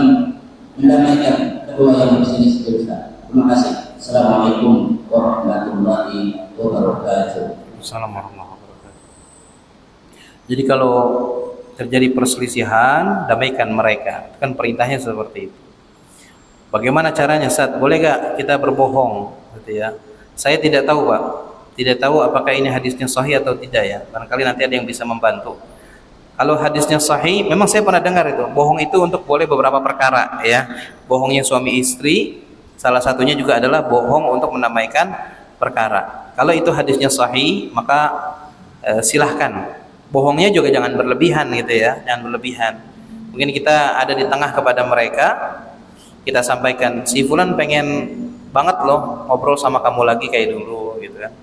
[SPEAKER 3] mendamaikan kedua yang berselisih Ustaz? Terima kasih. Assalamualaikum warahmatullahi wabarakatuh.
[SPEAKER 2] Assalamualaikum warahmatullahi wabarakatuh. Jadi kalau terjadi perselisihan, damaikan mereka. Kan perintahnya seperti itu. Bagaimana caranya Ustaz? Boleh gak kita berbohong? Gitu ya. Saya tidak tahu Pak. Tidak tahu apakah ini hadisnya sahih atau tidak ya. Barangkali nanti ada yang bisa membantu. Kalau hadisnya sahih, memang saya pernah dengar itu. Bohong itu untuk boleh beberapa perkara ya. Bohongnya suami istri, salah satunya juga adalah bohong untuk menamaikan perkara. Kalau itu hadisnya sahih, maka silahkan. Bohongnya juga jangan berlebihan gitu ya, jangan berlebihan. Mungkin kita ada di tengah kepada mereka, kita sampaikan, si fulan pengen banget loh ngobrol sama kamu lagi kayak dulu gitu kan.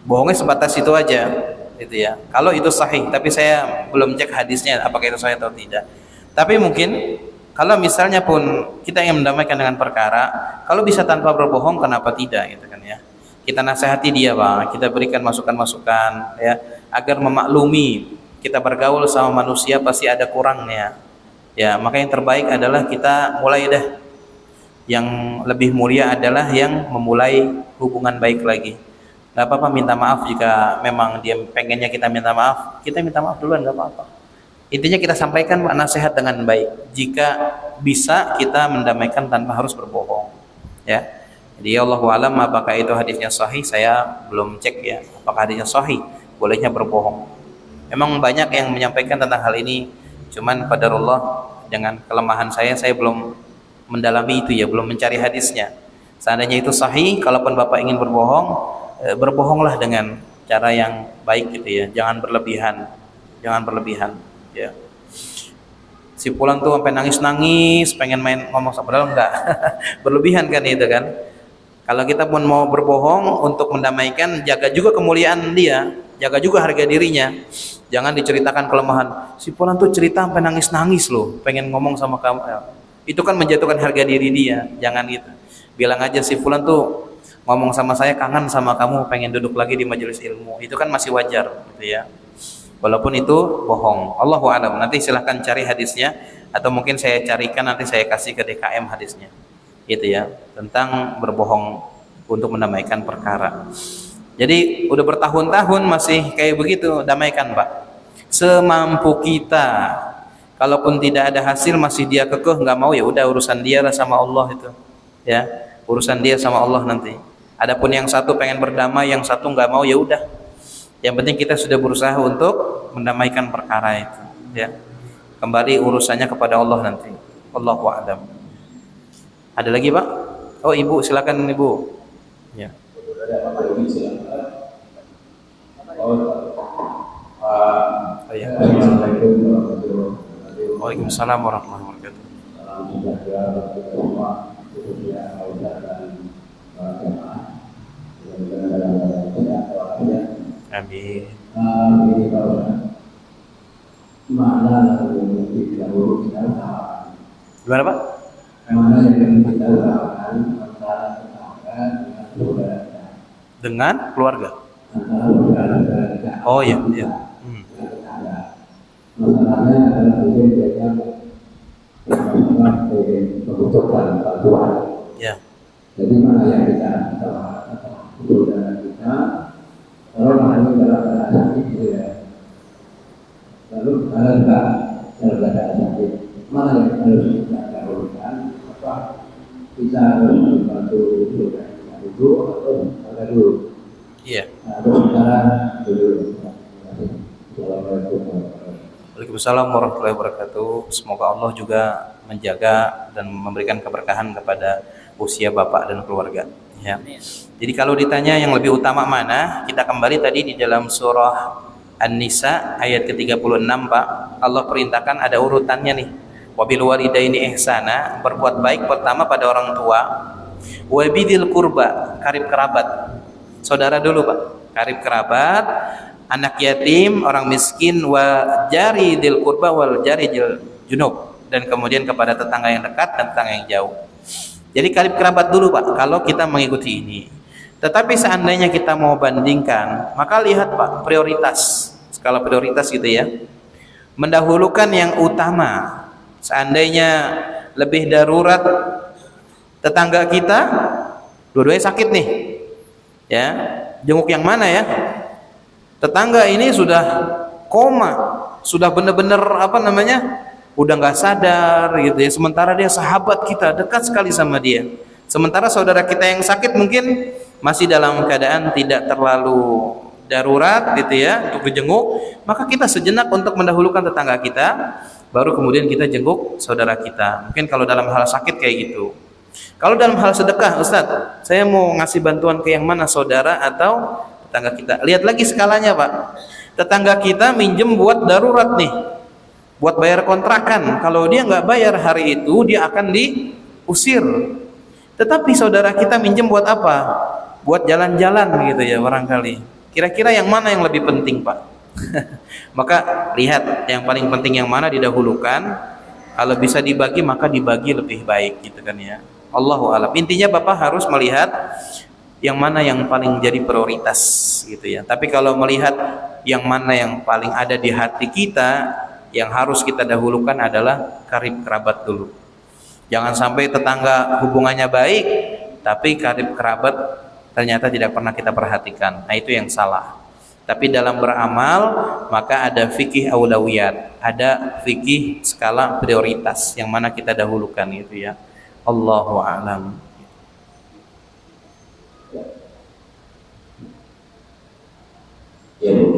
[SPEAKER 2] Bohongnya sebatas itu aja gitu ya. Kalau itu sahih, tapi saya belum cek hadisnya apakah itu sahih atau tidak. Tapi mungkin kalau misalnya pun kita ingin mendamaikan dengan perkara, kalau bisa tanpa berbohong, kenapa tidak gitu kan ya. Kita nasihati dia, Pak, kita berikan masukan-masukan ya, agar memaklumi kita bergaul sama manusia pasti ada kurangnya. Ya, maka yang terbaik adalah kita mulai dah. Yang lebih mulia adalah yang memulai hubungan baik lagi. Gak apa-apa minta maaf jika memang dia pengennya kita minta maaf, kita minta maaf duluan, gak apa-apa. Intinya kita sampaikan nasihat dengan baik. Jika bisa kita mendamaikan tanpa harus berbohong. Ya. Jadi Allahu a'lam apakah itu hadisnya sahih, saya belum cek ya. Apakah hadisnya sahih, bolehnya berbohong. Memang banyak yang menyampaikan tentang hal ini, cuman qadarullah dengan kelemahan saya belum mendalami itu ya, belum mencari hadisnya. Seandainya itu sahih, kalaupun Bapak ingin berbohong, berbohonglah dengan cara yang baik gitu ya, jangan berlebihan. Jangan berlebihan ya. Si pulang tuh sampai nangis-nangis, pengen main ngomong sama padahal enggak. Berlebihan kan itu kan. Kalau kita pun mau berbohong untuk mendamaikan, jaga juga kemuliaan dia, jaga juga harga dirinya. Jangan diceritakan kelemahan. Si fulan tuh cerita sampai nangis-nangis loh, pengen ngomong sama kamu. Itu kan menjatuhkan harga diri dia. Jangan gitu. Bilang aja si fulan tuh ngomong sama saya, kangen sama kamu, pengen duduk lagi di majelis ilmu. Itu kan masih wajar gitu ya. Walaupun itu bohong. Allahu a'lam. Nanti silahkan cari hadisnya, atau mungkin saya carikan, nanti saya kasih ke DKM hadisnya. Gitu ya, tentang berbohong untuk mendamaikan perkara. Jadi udah bertahun-tahun masih kayak begitu, damaikan Pak. Semampu kita. Kalaupun tidak ada hasil masih dia kekeh nggak mau, ya udah urusan dia lah sama Allah itu. Ya, urusan dia sama Allah nanti. Adapun yang satu pengen berdamai, yang satu nggak mau, ya udah. Yang penting kita sudah berusaha untuk mendamaikan perkara itu. Ya, kembali urusannya kepada Allah nanti. Allahu a'lam. Ada lagi Pak? Oh Ibu, silakan Ibu. Ya. Waalaikumsalam warahmatullahi wabarakatuh. Amin. Gimana Pak?
[SPEAKER 4] Mana yang kita lakukan antara tetangga dengan keluarga.
[SPEAKER 2] Dengan keluarga.
[SPEAKER 4] Antara keluarga.
[SPEAKER 2] Oh iya, iya.
[SPEAKER 4] Masalahnya adalah mungkin mereka membutuhkan bantuan.
[SPEAKER 2] Ya.
[SPEAKER 4] Jadi mana yang kita antara keluarga kita, kalau mana dalam keadaan sakit ya. Lalu kalau enggak dalam keadaan sakit, mana yang harus kita dahulukan? Bisa membantu keluarga kita dulu atau ada dulu?
[SPEAKER 2] Iya.
[SPEAKER 4] Atau sekarang dulu. Assalamualaikum warahmatullahi wabarakatuh.
[SPEAKER 2] Waalaikumsalam warahmatullahi wabarakatuh. Semoga Allah juga menjaga dan memberikan keberkahan kepada usia Bapak dan keluarga. Ya. Jadi kalau ditanya yang lebih utama mana, kita kembali tadi di dalam surah An-Nisa ayat ke-36 Pak. Allah perintahkan ada urutannya nih. Wabil walidaini ihsana, berbuat baik pertama pada orang tua. Wabidil kurba, karib kerabat. Saudara dulu Pak, karib kerabat, anak yatim, orang miskin, wa jari dil kurba wal jari dil junub, dan kemudian kepada tetangga yang dekat dan tetangga yang jauh. Jadi karib kerabat dulu Pak, kalau kita mengikuti ini. Tetapi seandainya kita mau bandingkan, maka lihat Pak, prioritas, skala prioritas gitu ya. Mendahulukan yang utama. Seandainya lebih darurat tetangga kita, dua-duanya sakit nih. Ya, jenguk yang mana ya? Tetangga ini sudah koma, sudah benar-benar udah nggak sadar gitu ya. Sementara dia sahabat kita, dekat sekali sama dia. Sementara saudara kita yang sakit mungkin masih dalam keadaan tidak terlalu darurat gitu ya untuk dijenguk, maka kita sejenak untuk mendahulukan tetangga kita, baru kemudian kita jenguk saudara kita. Mungkin kalau dalam hal sakit kayak gitu. Kalau dalam hal sedekah, Ustadz, saya mau ngasih bantuan ke yang mana, saudara atau tetangga kita? Lihat lagi skalanya, Pak. Tetangga kita minjem buat darurat nih, buat bayar kontrakan. Kalau dia nggak bayar hari itu, dia akan diusir. Tetapi saudara kita minjem buat apa? Buat jalan-jalan gitu ya barangkali. Kira-kira yang mana yang lebih penting, Pak? Maka lihat yang paling penting yang mana didahulukan. Kalau bisa dibagi maka dibagi lebih baik gitu kan ya. Allahu a'lam. Intinya Bapak harus melihat yang mana yang paling jadi prioritas gitu ya. Tapi kalau melihat yang mana yang paling ada di hati kita, yang harus kita dahulukan adalah karib kerabat dulu. Jangan sampai tetangga hubungannya baik tapi karib kerabat ternyata tidak pernah kita perhatikan. Nah, itu yang salah. Tapi dalam beramal maka ada fikih aulawiyat, ada fikih skala prioritas yang mana kita dahulukan gitu ya. Allahu a'lam.
[SPEAKER 3] Ya, Bu.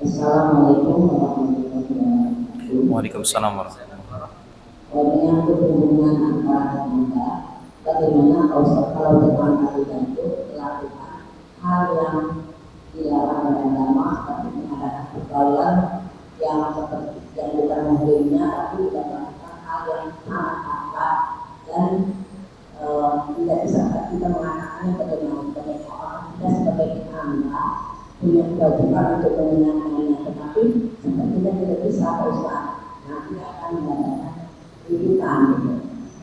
[SPEAKER 5] Assalamualaikum warahmatullahi wabarakatuh.
[SPEAKER 2] Waalaikumsalam warahmatullahi wabarakatuh.
[SPEAKER 5] Menyangkut hubungan antara kita, bagaimana kalau tetangga kita itu melakukan hal yang dilarang oleh agama, tapi mengadakan pergaulan yang seperti yang bukan mobilnya, tapi melakukan hal yang sangat kasar dan tidak bisa kita mengatakannya bagaimana orang kita sebagai tetangga punya kewajiban untuk menyenangkannya, tetapi sepertinya tidak bisa Ustaz. Nanti akan mengadakan kehidupan gitu.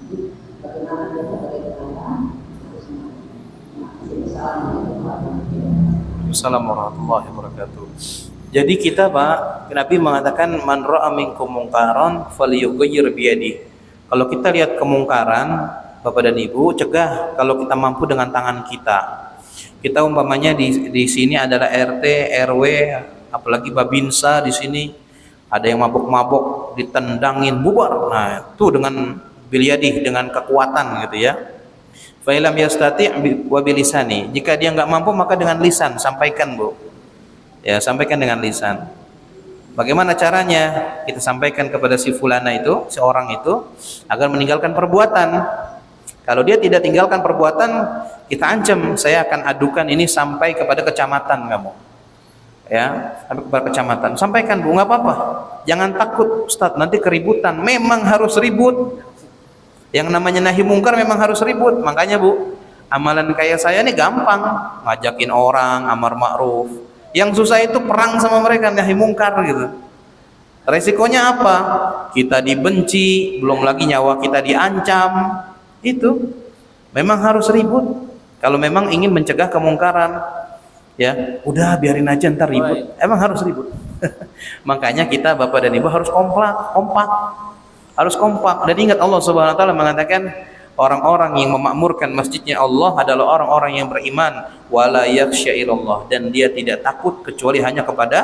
[SPEAKER 5] Jadi bagaimana dia sebagai tetangga harus
[SPEAKER 2] Assalamualaikum warahmatullahi wabarakatuh. Jadi kita Pak, Nabi mengatakan man ra'a minkum mungkaran falyughayyir biyadihi. Kalau kita lihat kemungkaran, Bapak dan Ibu, cegah kalau kita mampu dengan tangan kita. Kita umpamanya di sini adalah RT, RW, apalagi Babinsa di sini ada yang mabuk-mabuk, ditendangin, bubar. Nah, itu dengan bilyadih, dengan kekuatan gitu ya. Fa ilam yastati' wa bilisani. Jika dia enggak mampu maka dengan lisan, sampaikan, Bu. Ya, sampaikan dengan lisan. Bagaimana caranya? Kita sampaikan kepada si fulana itu, seorang itu agar meninggalkan perbuatan. Kalau dia tidak tinggalkan perbuatan, kita ancam, saya akan adukan ini sampai kepada kecamatan kamu. Ya, sampai kepada kecamatan. Sampaikan, Bu, nggak apa-apa. Jangan takut, Ustaz, nanti keributan. Memang harus ribut. Yang namanya nahi mungkar memang harus ribut. Makanya, Bu, amalan kayak saya ini gampang, ngajakin orang amar ma'ruf. Yang susah itu perang sama mereka, nahi mungkar gitu. Resikonya apa? Kita dibenci, belum lagi nyawa kita diancam. Itu memang harus ribut. Kalau memang ingin mencegah kemungkaran, ya udah biarin aja ntar ribut. Emang harus ribut. Makanya kita Bapak dan Ibu harus kompak. Harus kompak. Dan ingat Allah Subhanahu wa taala mengatakan orang-orang yang memakmurkan masjidnya Allah adalah orang-orang yang beriman, wala yakhsha illallah, dan dia tidak takut kecuali hanya kepada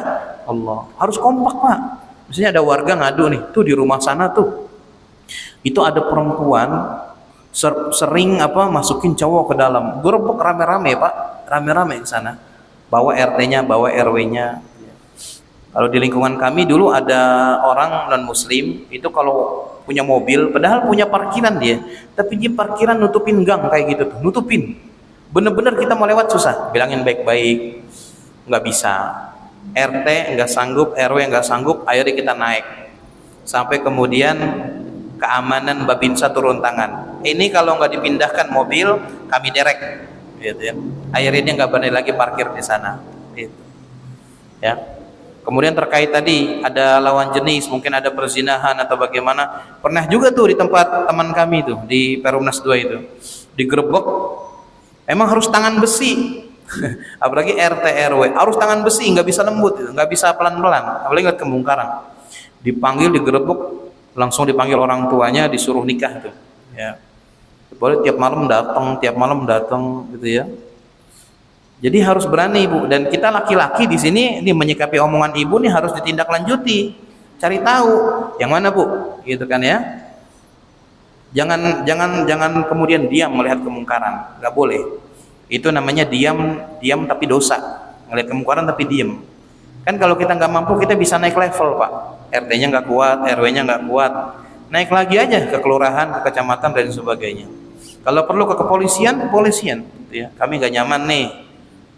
[SPEAKER 2] Allah. Harus kompak, Pak. Misalnya ada warga ngadu nih, tuh di rumah sana tuh. Itu ada perempuan sering masukin cowok ke dalam, gerebek rame-rame, Pak, rame-rame ke sana, bawa RT-nya, bawa RW-nya. Kalau di lingkungan kami dulu ada orang non muslim itu kalau punya mobil, padahal punya parkiran dia, tapi dia parkiran nutupin gang kayak gitu tuh, nutupin. Bener-bener kita mau lewat susah, bilangin baik-baik, nggak bisa. RT nggak sanggup, RW nggak sanggup, akhirnya kita naik. Sampai kemudian keamanan Babinsa turun tangan. Ini kalau nggak dipindahkan mobil, kami derek, gitu ya. Akhirnya dia nggak berani lagi parkir di sana. Gitu. Ya. Kemudian terkait tadi ada lawan jenis, mungkin ada perzinahan atau bagaimana. Pernah juga tuh di tempat teman kami tuh di Perumnas 2 itu digerebek. Emang harus tangan besi. Apalagi RT RW harus tangan besi, nggak bisa lembut, nggak bisa pelan-pelan. Apalagi nggak kemungkaran. Dipanggil, digerebek, langsung dipanggil orang tuanya, disuruh nikah tuh. Ya. Boleh tiap malam datang gitu ya. Jadi harus berani, Bu. Dan kita laki-laki di sini ini menyikapi omongan ibu nih harus ditindaklanjuti. Cari tahu yang mana, Bu, gitu kan ya. Jangan kemudian diam melihat kemungkaran. Enggak boleh. Itu namanya diam tapi dosa. Melihat kemungkaran tapi diam. Kan kalau kita nggak mampu kita bisa naik level, Pak. RT-nya nggak kuat, RW-nya nggak kuat. naik lagi aja ke kelurahan, ke kecamatan dan sebagainya. Kalau perlu ke kepolisian, gitu ya. Kami nggak nyaman nih,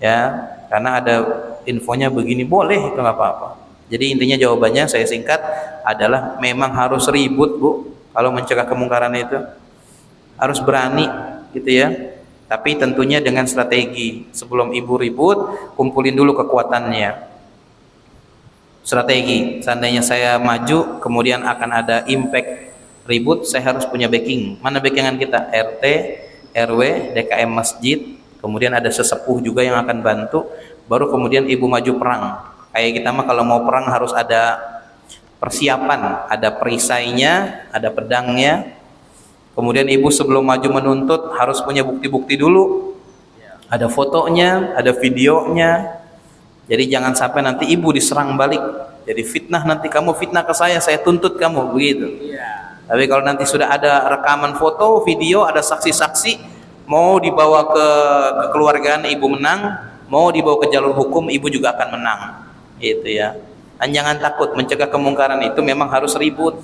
[SPEAKER 2] ya, karena ada infonya begini, boleh, itu nggak apa-apa. Jadi intinya jawabannya saya singkat adalah memang harus ribut, Bu, kalau mencegah kemungkaran itu harus berani, gitu ya. Tapi tentunya dengan strategi. Sebelum ibu ribut, kumpulin dulu kekuatannya. Strategi, seandainya saya maju kemudian akan ada impact ribut, saya harus punya backing. Mana backingan kita? RT, RW, DKM masjid, kemudian ada sesepuh juga yang akan bantu, baru kemudian ibu maju perang. Kayak kita mah kalau mau perang harus ada persiapan, ada perisainya, ada pedangnya. Kemudian ibu sebelum maju menuntut harus punya bukti-bukti dulu, ada fotonya, ada videonya. Jadi jangan sampai nanti ibu diserang balik, jadi fitnah, nanti kamu fitnah ke saya tuntut kamu, begitu. Tapi kalau nanti sudah ada rekaman foto, video, ada saksi-saksi, mau dibawa ke kekeluargaan ibu menang, mau dibawa ke jalur hukum ibu juga akan menang, gitu ya. Dan jangan takut, mencegah kemungkaran itu memang harus ribut,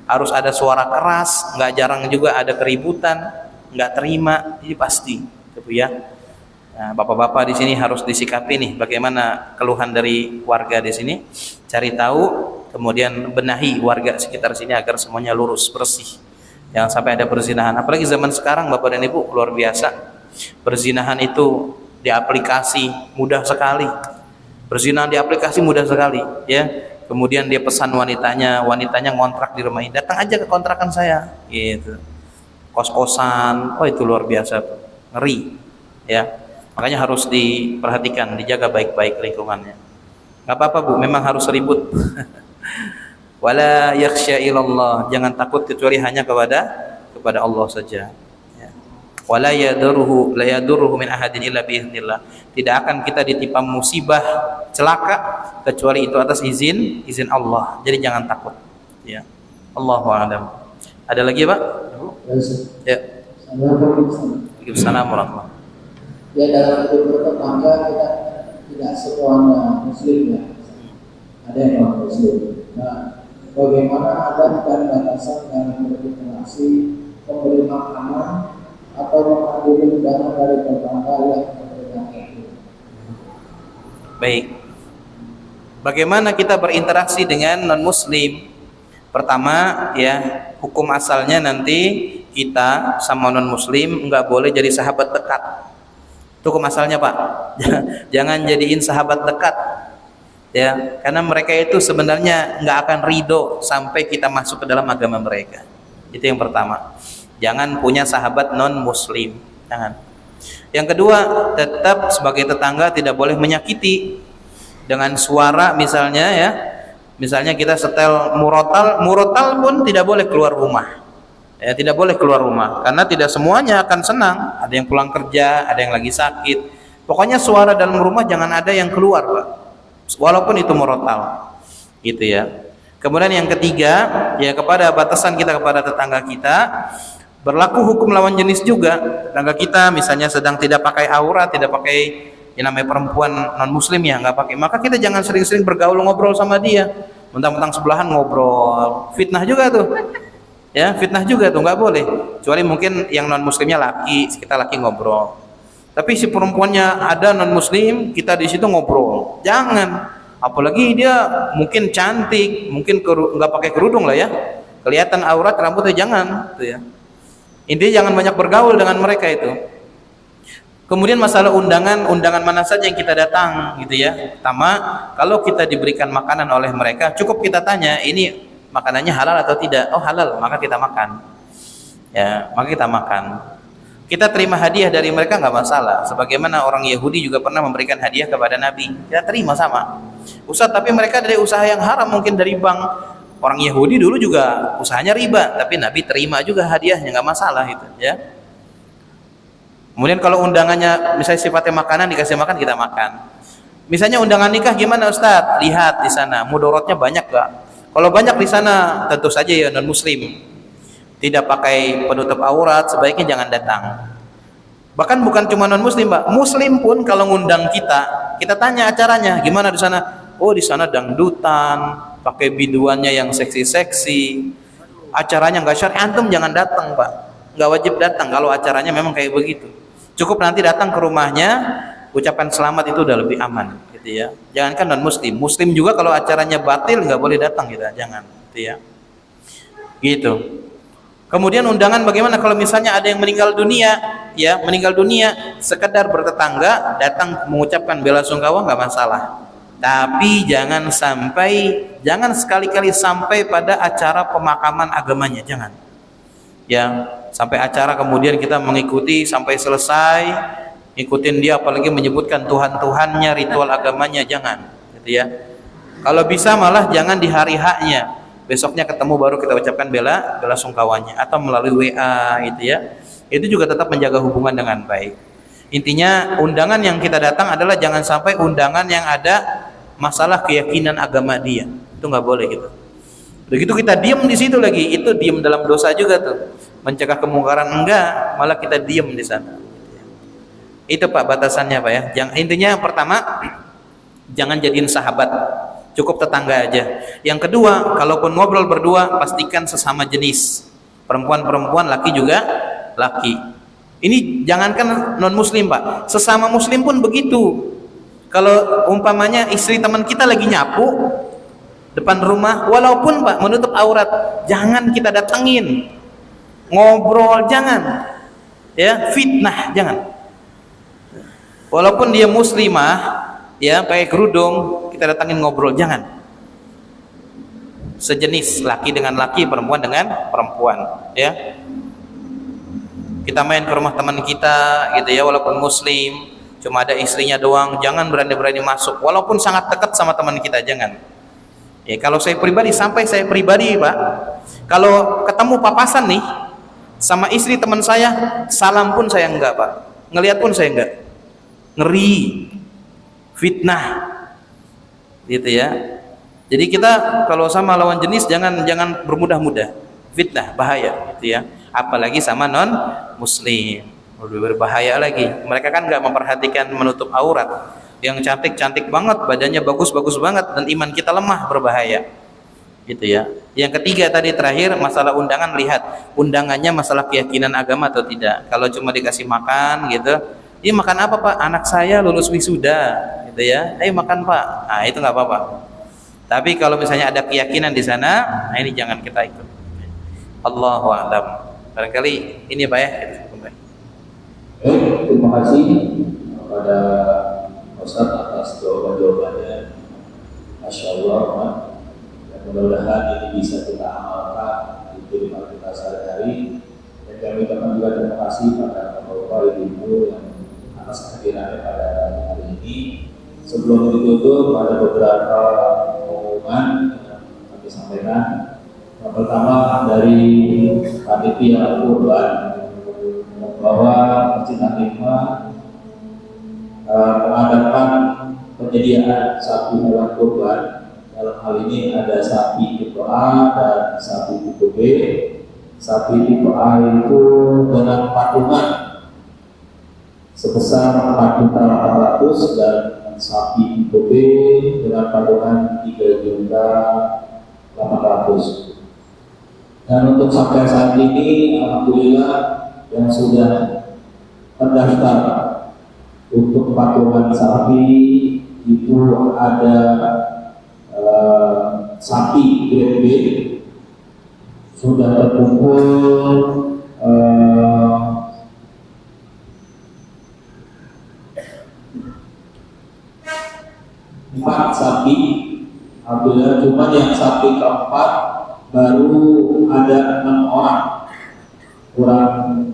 [SPEAKER 2] harus ada suara keras, nggak jarang juga ada keributan, nggak terima, ini pasti, gitu ya. Nah, bapak-bapak di sini harus disikapi nih bagaimana keluhan dari warga di sini, cari tahu, kemudian benahi warga sekitar sini agar semuanya lurus, bersih. Jangan sampai ada perzinahan. Apalagi zaman sekarang Bapak dan Ibu, luar biasa. Perzinahan itu di aplikasi mudah sekali. Perzinahan di aplikasi mudah sekali, ya. Kemudian dia pesan wanitanya ngontrak di rumah ini, datang aja ke kontrakan saya, gitu. Kos-kosan, itu luar biasa, ngeri, ya. Makanya harus diperhatikan, dijaga baik-baik lingkungannya. Nggak apa-apa Bu, memang harus ribut. Wala yakhsha ilallah, jangan takut kecuali hanya kepada Allah saja. Ya. Wala yadurruhu min ahadin illa biiznillah. Tidak akan kita ditimpa musibah, celaka kecuali itu atas izin Allah. Jadi jangan takut. Ya. Allahu a'lam. Ada lagi Pak? Ya. Assalamualaikum warahmatullahi.
[SPEAKER 4] Ya, dalam hidup bertetangga kita tidak semuanya muslim ya, ada yang non muslim. Nah, bagaimana adab dan batasan dalam berinteraksi, memberi makanan atau mengambil dana dari tetangga yang berbeda?
[SPEAKER 2] Baik, bagaimana kita berinteraksi dengan non muslim? Pertama, ya, hukum asalnya nanti kita sama non muslim nggak boleh jadi sahabat dekat. Itu hukum asalnya Pak. Jangan jadiin sahabat dekat, ya, karena mereka itu sebenarnya nggak akan ridho sampai kita masuk ke dalam agama mereka. Itu yang pertama. Jangan punya sahabat non muslim, jangan. Yang kedua, tetap sebagai tetangga tidak boleh menyakiti dengan suara, misalnya ya, misalnya kita setel murotal pun tidak boleh keluar rumah. Ya, tidak boleh keluar rumah karena tidak semuanya akan senang. Ada yang pulang kerja, ada yang lagi sakit. Pokoknya suara dalam rumah jangan ada yang keluar, Pak. Walaupun itu murotal, gitu ya. Kemudian yang ketiga, ya, kepada batasan kita kepada tetangga kita berlaku hukum lawan jenis juga. Tetangga kita misalnya sedang tidak pakai aurat, tidak pakai yang namanya perempuan non muslim ya, nggak pakai, maka kita jangan sering-sering bergaul ngobrol sama dia. Mentang-mentang sebelahan ngobrol, fitnah juga tuh. Ya, fitnah juga tuh, nggak boleh. Kecuali mungkin yang non muslimnya laki, kita laki ngobrol. Tapi si perempuannya ada non muslim, kita di situ ngobrol. Jangan. Apalagi dia mungkin cantik, mungkin nggak pakai kerudung lah ya, kelihatan aurat rambutnya, jangan, tuh ya. Intinya jangan banyak bergaul dengan mereka itu. Kemudian masalah undangan mana saja yang kita datang, gitu ya. Pertama, kalau kita diberikan makanan oleh mereka, cukup kita tanya, ini makanannya halal atau tidak? Oh halal, maka kita makan. Ya, maka kita makan. Kita terima hadiah dari mereka nggak masalah. Sebagaimana orang Yahudi juga pernah memberikan hadiah kepada Nabi, kita terima sama. Ustaz, tapi mereka dari usaha yang haram, mungkin dari bank. Orang Yahudi dulu juga usahanya riba, tapi Nabi terima juga hadiahnya, nggak masalah itu, ya. Kemudian kalau undangannya misalnya sifatnya makanan, dikasih makan, kita makan. Misalnya undangan nikah gimana Ustaz? Lihat di sana, mudorotnya banyak gak? Kalau banyak di sana, tentu saja ya non muslim tidak pakai penutup aurat, sebaiknya jangan datang. Bahkan bukan cuma non muslim, Pak. Muslim pun kalau ngundang kita tanya acaranya gimana di sana. Oh, di sana dangdutan, pakai biduannya yang seksi-seksi. acaranya nggak syar'i, antum jangan datang Pak, nggak wajib datang kalau acaranya memang kayak begitu. Cukup nanti datang ke rumahnya, ucapan selamat itu udah lebih aman gitu ya. Jangankan non muslim, muslim juga kalau acaranya batil nggak boleh datang gitu, jangan gitu ya. Gitu. Kemudian undangan bagaimana kalau misalnya ada yang meninggal dunia, ya meninggal dunia, sekedar bertetangga datang mengucapkan bela sungkawa nggak masalah. Tapi jangan sekali-kali sampai pada acara pemakaman agamanya, jangan. Ya, sampai acara kemudian kita mengikuti sampai selesai, ikutin dia apalagi menyebutkan Tuhan-Tuhannya, ritual agamanya, jangan gitu ya. Kalau bisa malah jangan di hari haknya. Besoknya ketemu baru kita ucapkan bela sungkawanya atau melalui WA gitu ya. Itu juga tetap menjaga hubungan dengan baik. Intinya undangan yang kita datang adalah jangan sampai undangan yang ada masalah keyakinan agama dia. Itu nggak boleh gitu. Begitu kita diam di situ lagi, itu diam dalam dosa juga tuh. Mencegah kemungkaran enggak, malah kita diam di sana. Itu Pak batasannya Pak ya. Intinya pertama jangan jadiin sahabat. Cukup tetangga aja. Yang kedua, kalaupun ngobrol berdua, pastikan sesama jenis. Perempuan-perempuan, laki juga laki. Ini jangankan non muslim Pak, sesama muslim pun begitu. Kalau umpamanya istri teman kita lagi nyapu depan rumah, walaupun Pak menutup aurat, jangan kita datengin. Ngobrol jangan. Ya, fitnah jangan. Walaupun dia muslimah, ya pakai kerudung, kita datangin ngobrol, jangan. Sejenis, laki dengan laki, perempuan dengan perempuan, ya. Kita main ke rumah teman kita gitu ya, walaupun muslim, cuma ada istrinya doang, jangan berani-berani masuk walaupun sangat dekat sama teman kita, jangan. Ya, kalau saya pribadi, Pak, kalau ketemu papasan nih sama istri teman saya, salam pun saya enggak Pak, ngelihat pun saya enggak, ngeri, fitnah gitu ya. Jadi kita kalau sama lawan jenis jangan bermudah-mudah, fitnah, bahaya gitu ya. Apalagi sama non muslim, lebih berbahaya lagi. Mereka kan nggak memperhatikan menutup aurat, yang cantik banget, badannya bagus banget, dan iman kita lemah, berbahaya gitu ya. Yang ketiga tadi terakhir, masalah undangan, lihat undangannya masalah keyakinan agama atau tidak. Kalau cuma dikasih makan gitu, ini makan apa Pak? Anak saya lulus wisuda gitu ya. Ayo makan Pak. Nah, itu nggak apa-apa. Tapi kalau misalnya ada keyakinan di sana, nah ini jangan kita ikut. Allahu a'lam. Barangkali ini Pak ya.
[SPEAKER 1] Terima kasih kepada Ustaz atas jawaban-jawabannya. Masya Allah, Pak. Dan mudah-mudahan ini bisa kita amalkan di kehidupan kita sehari-hari. Dan kami ucapkan juga terima kasih pada Bapak Ibu yang atas kehadirannya pada hari ini. Sebelum ditutup, ada beberapa pengumuman yang kami sampaikan. Yang pertama dari panitia Al-Qurban, bahwa Masjid Al-Hikmah mengadakan penyediaan sapi hewan kurban. Dalam hal ini ada sapi tipe A dan sapi tipe B. Sapi tipe A itu dengan patungan sebesar 4.800.000 dan sapi tipe B dengan patungan 3.800.000. Dan untuk sampai saat ini, alhamdulillah yang sudah terdaftar untuk patungan sapi itu ada sapi grade B sudah terkumpul 4 sapi. Alhamdulillah, cuma yang sapi keempat baru ada 6 orang, kurang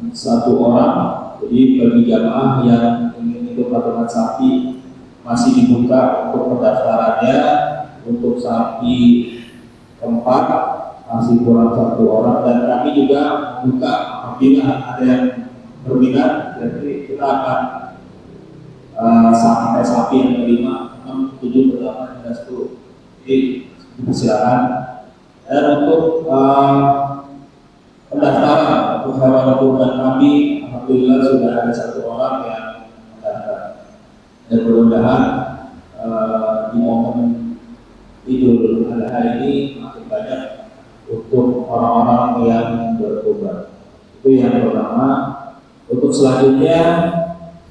[SPEAKER 1] 1 orang. Jadi bagi jamaah yang ingin ikut patungan sapi masih dibuka untuk pendaftarannya. Untuk sapi keempat masih kurang 1 orang, dan kami juga membuka apabila ada yang berminat. Jadi kita akan sampai sapi yang kelima, 6, 7, 8, 10. Jadi silakan. Dan untuk pendaftaran untuk hewan kurban kami, alhamdulillah sudah ada 1 orang yang mendaftar. Dan mudah-mudahan di momen Idul Adha ini makin banyak untuk
[SPEAKER 4] orang-orang yang bertobat. Itu yang pertama. Untuk selanjutnya,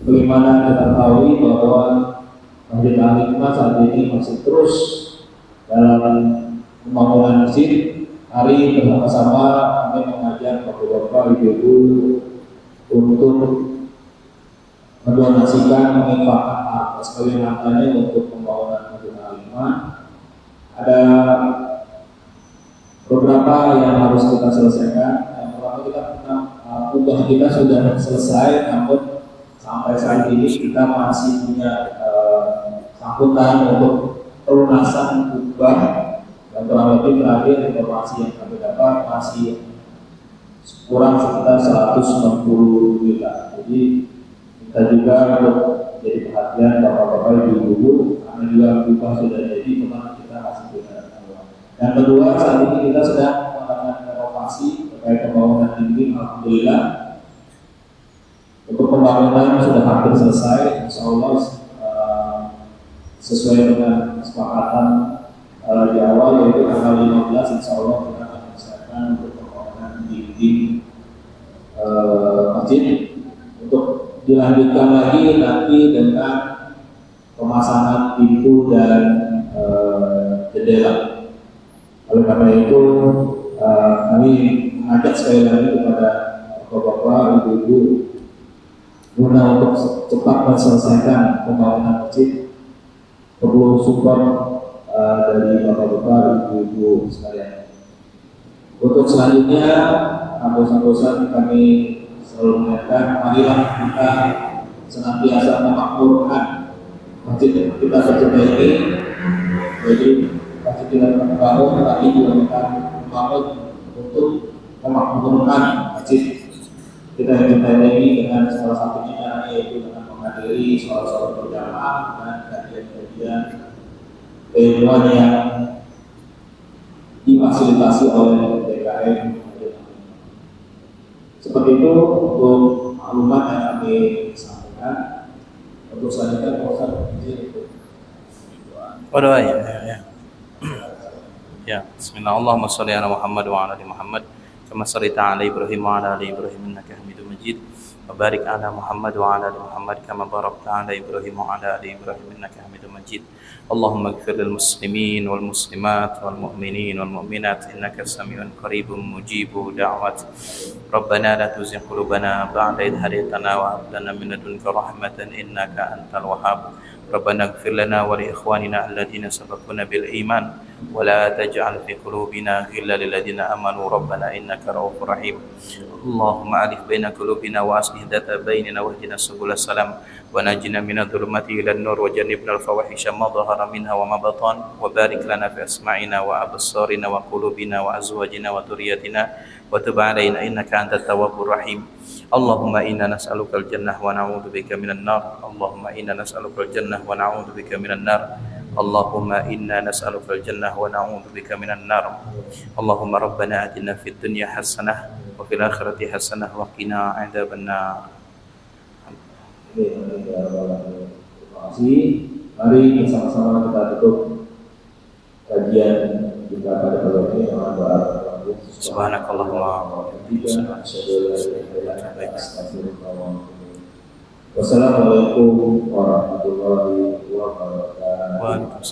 [SPEAKER 4] bagaimana kita ketahui bahwa Masjid Al-Hikmah saat ini masih terus dalam pembangunan masjid. Hari bersama-sama kami mengajak bapak-bapak, ibu-ibu untuk mendonasikan, menginfakkan harta sebagai hartanya untuk pembangunan Masjid Al-Hikmah. Ada beberapa yang harus kita selesaikan. Yang pertama, tugas kita sudah selesai, namun sampai saat ini kita masih punya sangkutan untuk pelunasan kubah. Dan kurang lebih terakhir informasi yang kami dapat masih kurang sekitar 160 juta. Jadi kita juga untuk jadi perhatian bapak-bapak, ibu-ibu, karena juga kubah sudah jadi, cuma kita masih punya uang. Yang kedua, saat ini kita sedang melakukan renovasi terkait pembangunan tinggi. Alhamdulillah untuk pembangunan sudah hampir selesai, insya Allah sesuai dengan kesepakatan di awal, yaitu tanggal 15 insya Allah kita akan menyiapkan untuk pembangunan dinding masjid, untuk dilanjutkan lagi nanti dengan pemasangan pintu dan jendela. Oleh karena itu kami mengajak sekali lagi kepada bapak-bapak, ibu-ibu guna untuk cepat menyelesaikan pembangunan masjid, perlu support dari bapak-bapak, ibu-ibu sekalian. Untuk selanjutnya, bosan-bosan kami selalu mengingatkan, marilah kita senantiasa memakmurkan masjid kita tercinta ini. Jadi masjid kita membangun, tapi juga kita membangun untuk memakmurkan masjid kita yang cinta ini dengan salah satunya yaitu dengan menghadiri sholat-sholat berjamaah dan kajian-kajian ilmuwan yang difasilitasi oleh DKM. Seperti itu untuk maklumat yang kami sampaikan. Untuk selanjutnya Ustaz izin untuk
[SPEAKER 2] doa ya. Ya, bismillah. Allahumma shalli ala Muhammad wa ala ali Muhammad kama shallaita ala Ibrahim wa ala ali Ibrahim innaka Hamidum Majid. Wa barik ala Muhammad wa ala ali Muhammad kama barakta ala Ibrahim wa ala ali Ibrahim innaka Hamidum Majid. اللهم اغفر للمسلمين والمسلمات والمؤمنين والمؤمنات إنك سميع قريب مجيب دعوات. ربنا لا تزغ قلوبنا بعد إذ هديتنا وهب لنا من لدنك رحمة إنك أنت الوهاب. ربنا اغفر لنا ولإخواننا الذين سبقونا بالإيمان ولا تجعل في قلوبنا غلا للذين آمنوا ربنا إنك رؤوف رحيم. اللهم ألف بين قلوبنا وأصلح ذات بيننا واهدنا سبل السلام ونجنا من الظلمات إلى النور وجنبنا الفواحش ما ظهر منها وما بطن وبارك لنا في أسماعنا وأبصارنا وقلوبنا وأزواجنا وذريتنا وتب علينا إنك أنت التواب الرحيم. اللهم إنا نسألك الجنة ونعوذ بك من النار. اللهم إنا نسألك الجنة ونعوذ بك من النار. اللهم إنا نسألك الجنة ونعوذ بك من النار. اللهم ربنا آتنا في الدنيا حسنة وفي الآخرة حسنة وقنا عذاب النار.
[SPEAKER 4] Terima kasih. Mari bersama-sama kita tutup kajian kita pada malam ini dengan doa.
[SPEAKER 2] Subhanakallahumma
[SPEAKER 4] Wassalamualaikum warahmatullahi wabarakatuh.
[SPEAKER 2] Waalaikumsalam.